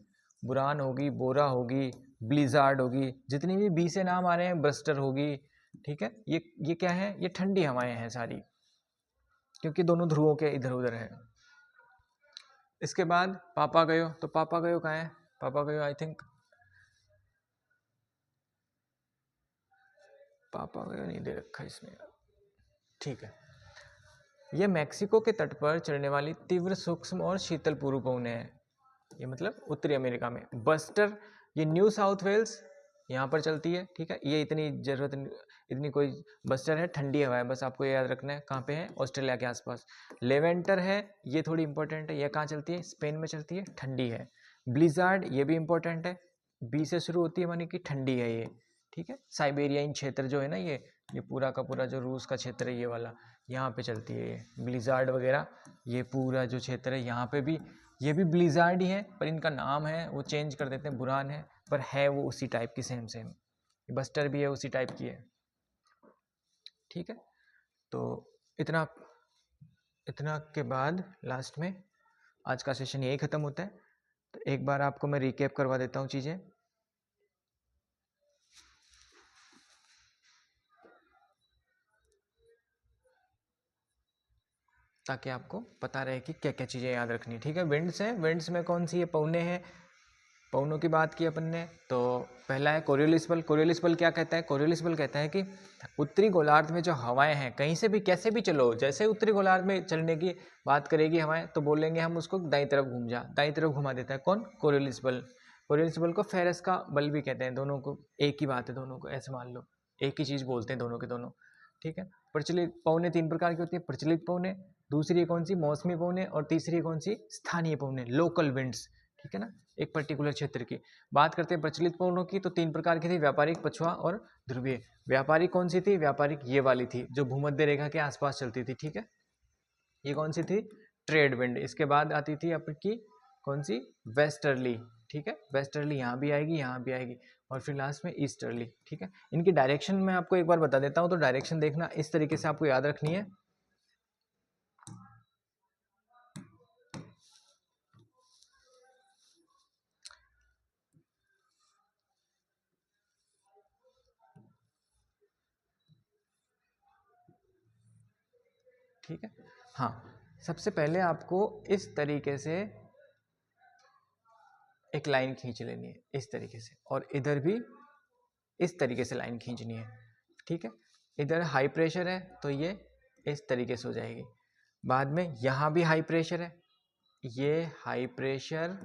बुरान होगी, बोरा होगी, ब्लिजार्ड होगी, जितनी भी बी से नाम आ रहे हैं, ब्रस्टर होगी, ठीक है। ये क्या है, ये ठंडी हवाएं हैं सारी, क्योंकि दोनों ध्रुवों के इधर उधर है। इसके बाद पापागयो, तो पापागयो कहाँ है, पापागयो आई थिंक, पापागयो नहीं दे रखा इसमें, ठीक है। यह मैक्सिको के तट पर चलने वाली तीव्र सूक्ष्म और शीतल पूर्व पवने है, ये मतलब उत्तरी अमेरिका में। बस्टर ये न्यू साउथ वेल्स यहाँ पर चलती है, ठीक है। ये इतनी जरूरत इतनी कोई, बस्टर है ठंडी हवा है, बस आपको ये याद रखना है कहाँ पे है, ऑस्ट्रेलिया के आसपास। लेवेंटर है, ये थोड़ी इंपॉर्टेंट है, ये कहाँ चलती है, स्पेन में चलती है, ठंडी है। ब्लिजार्ड ये भी इंपॉर्टेंट है, बी से शुरू होती है मानी कि ठंडी है ये, ठीक है। साइबेरियाई क्षेत्र जो है ना, ये पूरा का पूरा जो रूस का क्षेत्र है ये वाला, यहाँ पे चलती है ये ब्लिजार्ड वगैरह, ये पूरा जो क्षेत्र है यहाँ पे भी, ये भी ब्लिजार्ड ही है, पर इनका नाम है वो चेंज कर देते हैं, बुरान है, पर है वो उसी टाइप की, सेम सेम। बस्टर भी है उसी टाइप की है, ठीक है। तो इतना इतना के बाद लास्ट में आज का सेशन यही ख़त्म होता है। तो एक बार आपको मैं रिकैप करवा देता हूँ चीज़ें, ताकि आपको पता रहे कि क्या क्या चीज़ें याद रखनी है, ठीक है। विंड्स हैं, विंड्स में कौन सी है, पौने हैं, पवनों की बात की अपन ने। तो पहला है कोरियोलिस बल। कोरियोलिस बल क्या कहता है, कोरियोलिस बल कहता है कि उत्तरी गोलार्ध में जो हवाएं हैं, कहीं से भी कैसे भी चलो, जैसे उत्तरी गोलार्ध में चलने की बात करेगी हवाएं, तो बोलेंगे हम उसको दाईं तरफ घूम जा, दाईं तरफ घुमा देता है कौन, कोरियोलिस बल। कोरियोलिस बल को फेरस का बल भी कहते हैं, दोनों को एक ही बात है, दोनों को ऐसे मान लो, एक ही चीज़ बोलते हैं दोनों के दोनों, ठीक है। प्रचलित पवने 3 प्रकार की होती है, प्रचलित पवने, दूसरी कौन सी, मौसमी पवने, और तीसरी कौन सी, स्थानीय पवने, लोकल विंड्स, ठीक है ना, एक पर्टिकुलर क्षेत्र की। बात करते हैं प्रचलित पवनों की, तो 3 प्रकार की थी, व्यापारिक, पछुआ और ध्रुवीय। व्यापारिक कौन सी थी, व्यापारिक ये वाली थी जो भूमध्य रेखा के आसपास चलती थी, ठीक है। ये कौन सी थी, ट्रेड विंड। इसके बाद आती थी आपकी कौन सी, वेस्टर्ली, ठीक है। वेस्टर्ली यहाँ भी आएगी, यहाँ भी आएगी, और फिर लास्ट में ईस्टर्ली, ठीक है। इनकी डायरेक्शन मैं आपको एक बार बता देता हूँ, तो डायरेक्शन देखना इस तरीके से आपको याद रखनी है। ठीक है, हाँ, सबसे पहले आपको इस तरीके से एक लाइन खींच लेनी है, इस तरीके से, और इधर भी इस तरीके से लाइन खींचनी है, ठीक है। इधर हाई प्रेशर है तो ये इस तरीके से हो जाएगी। बाद में यहाँ भी हाई प्रेशर है, ये हाई प्रेशर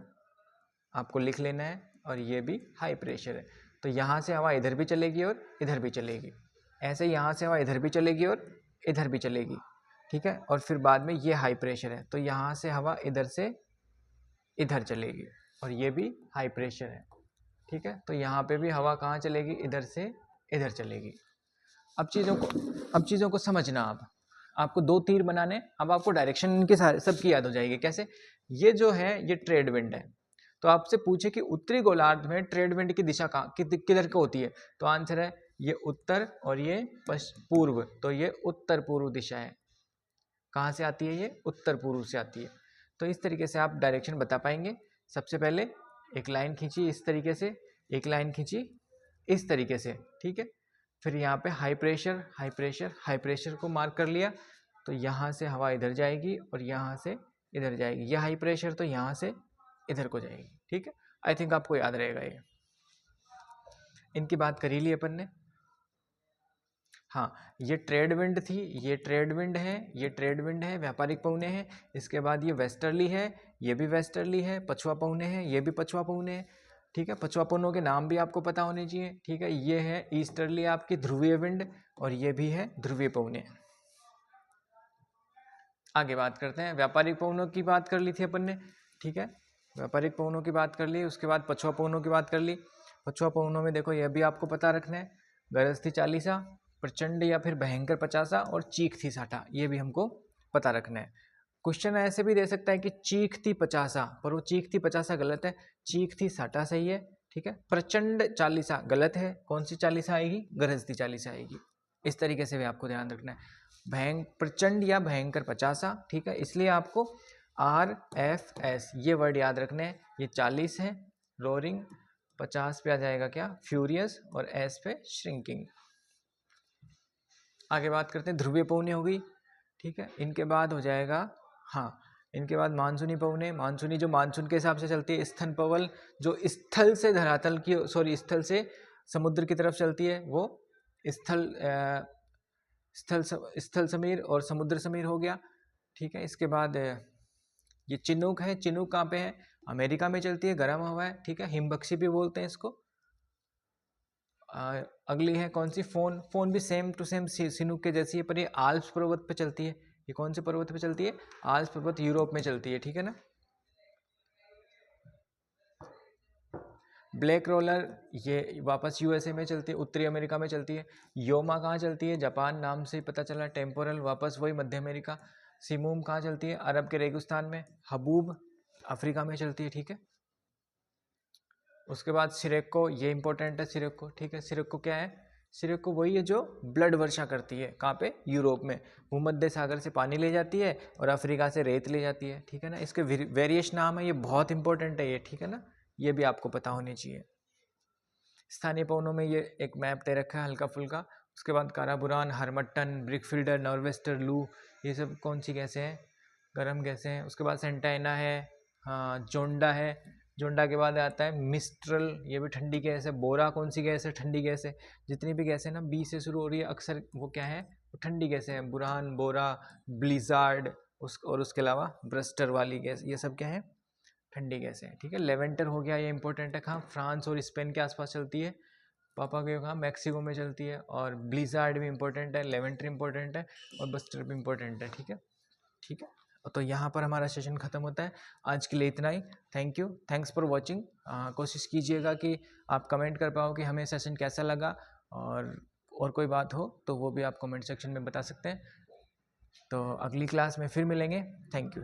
आपको लिख लेना है, और ये भी हाई प्रेशर है। तो यहाँ से हवा इधर भी चलेगी और इधर भी चलेगी, ऐसे यहाँ से हवा इधर भी चलेगी और इधर भी चलेगी, ठीक है। और फिर बाद में ये हाई प्रेशर है, तो यहाँ से हवा इधर से इधर चलेगी, और ये भी हाई प्रेशर है, ठीक है। तो यहाँ पे भी हवा कहाँ चलेगी, इधर से इधर चलेगी। अब चीज़ों को समझना, आपको 2 तीर बनाने, अब आपको डायरेक्शन इनके सारे सबकी याद हो जाएगी। कैसे, ये जो है ये ट्रेड विंड है, तो आपसे पूछे कि उत्तरी गोलार्ध में ट्रेड विंड की दिशा कहाँ किधर को होती है, तो आंसर है ये उत्तर और ये पूर्व, तो ये उत्तर पूर्व दिशा है। कहाँ से आती है, ये उत्तर पूर्व से आती है। तो इस तरीके से आप डायरेक्शन बता पाएंगे। सबसे पहले एक लाइन खींची इस तरीके से, एक लाइन खींची इस तरीके से, ठीक है। फिर यहाँ पे high pressure, high pressure, high pressure को मार्क कर लिया, तो यहाँ से हवा इधर जाएगी और यहाँ से इधर जाएगी। यह हाई प्रेशर तो यहाँ से इधर को जाएगी, ठीक है। आई थिंक आपको याद रहेगा ये। इनकी बात करी ली अपन ने। हाँ, ये ट्रेड विंड थी, ये ट्रेड विंड है, ये ट्रेड विंड है, व्यापारिक पौने हैं। इसके बाद ये वेस्टर्ली है, ये भी वेस्टर्ली है, पछुआ पौने हैं, ये भी पछुआ पौने हैं, ठीक है। पछुआ पौनों के नाम भी आपको पता होने चाहिए, ठीक है। ये है ईस्टर्ली आपकी ध्रुवीय विंड, और ये भी है ध्रुवीय पौने। आगे बात करते हैं, व्यापारिक पौनों की बात कर ली थी अपन ने, ठीक है। व्यापारिक पौनों की बात कर ली, उसके बाद पछुआ पौनों की बात कर ली। पछुआ पौनों में देखो, यह भी आपको पता रखना है, गरज थी 40, प्रचंड या फिर भयंकर 50, और चीख थी 60, ये भी हमको पता रखना है। क्वेश्चन ऐसे भी दे सकता है कि चीख थी 50, पर वो चीख थी 50 गलत है, चीख थी 60 सही है, ठीक है। प्रचंड 40 गलत है, कौन सी 40 आएगी, गरज थी 40 आएगी। इस तरीके से भी आपको ध्यान रखना है। प्रचंड या भयंकर 50, ठीक है। इसलिए आपको RFS ये वर्ड याद रखने हैं। ये 40 है रोरिंग, 50 पे आ जाएगा क्या, फ्यूरियस, और S पे श्रिंकिंग। आगे बात करते हैं, ध्रुवीय पौने हो गई, ठीक है। इनके बाद हो जाएगा, हाँ, इनके बाद मानसूनी पवने। मानसूनी जो मानसून के हिसाब से चलती है, स्तन पवन जो स्थल से धरातल की, सॉरी, स्थल से समुद्र की तरफ चलती है, वो स्थल समीर और समुद्र समीर हो गया, ठीक है। इसके बाद ये चिनूक है, चिनूक कहाँ पे है, अमेरिका में चलती है, गर्म हवा है, ठीक है। हिमबक्षी भी बोलते हैं इसको। अगली है कौन सी, फोन। फोन भी सेम टू सेम सिनुक के जैसी है, पर ये आल्प्स पर्वत पे चलती है। ये कौन से पर्वत पे चलती है? आल्प्स पर्वत, यूरोप में चलती है, ठीक है ना। ब्लैक रोलर ये वापस यूएसए में चलती है, उत्तरी अमेरिका में चलती है। योमा कहाँ चलती है? जापान, नाम से ही पता चला। टेम्पोरल वापस वही मध्य अमेरिका। सिमूम कहाँ चलती है? अरब के रेगिस्तान में। हबूब अफ्रीका में चलती है, ठीक है। उसके बाद सिरेको, ये इंपॉर्टेंट है सिरेको, ठीक है। सिरेको क्या है? सिरेको वही है जो ब्लड वर्षा करती है, कहाँ पे? यूरोप में। भूमध्य सागर से पानी ले जाती है और अफ्रीका से रेत ले जाती है, ठीक है ना। इसके वेरिएश नाम है, ये बहुत इंपॉर्टेंट है ये, ठीक है ना। ये भी आपको पता होनी चाहिए। स्थानीय पवनों में ये एक मैप दे रखा है हल्का फुल्का। उसके बाद काराबुरान, हरमट्टन, ब्रिकफिल्डर, नॉर्वेस्टर, लू, ये सब कौन सी गैसें हैं? गर्म गैसें हैं। उसके बाद सेंटाइना है, हाँ जोंडा है। जोंडा के बाद आता है मिस्ट्रल, ये भी ठंडी गैस है। बोरा कौन सी गैस है? ठंडी गैस है। जितनी भी गैसें ना बी से शुरू हो रही है अक्सर वो क्या है? वो ठंडी गैसें हैं। बुरहान, बोरा, ब्लिजार्ड, और उसके अलावा ब्रस्टर वाली गैस, ये सब क्या है? ठंडी गैसें हैं, ठीक है। लेवेंटर हो गया, ये इंपॉर्टेंट है। कहाँ? फ्रांस और स्पेन के आसपास चलती है। पापा के कहाँ? मैक्सिको में चलती है। और ब्लिजार्ड भी इंपॉर्टेंट है, लेवेंटर इंपॉर्टेंट है, और बस्टर भी इंपॉर्टेंट है, ठीक है। ठीक है, तो यहाँ पर हमारा सेशन ख़त्म होता है। आज के लिए इतना ही। Thank you, thanks for watching. कोशिश कीजिएगा कि आप कमेंट कर पाओ कि हमें सेशन कैसा लगा, और कोई बात हो तो वो भी आप कमेंट सेक्शन में बता सकते हैं। तो अगली क्लास में फिर मिलेंगे। Thank you.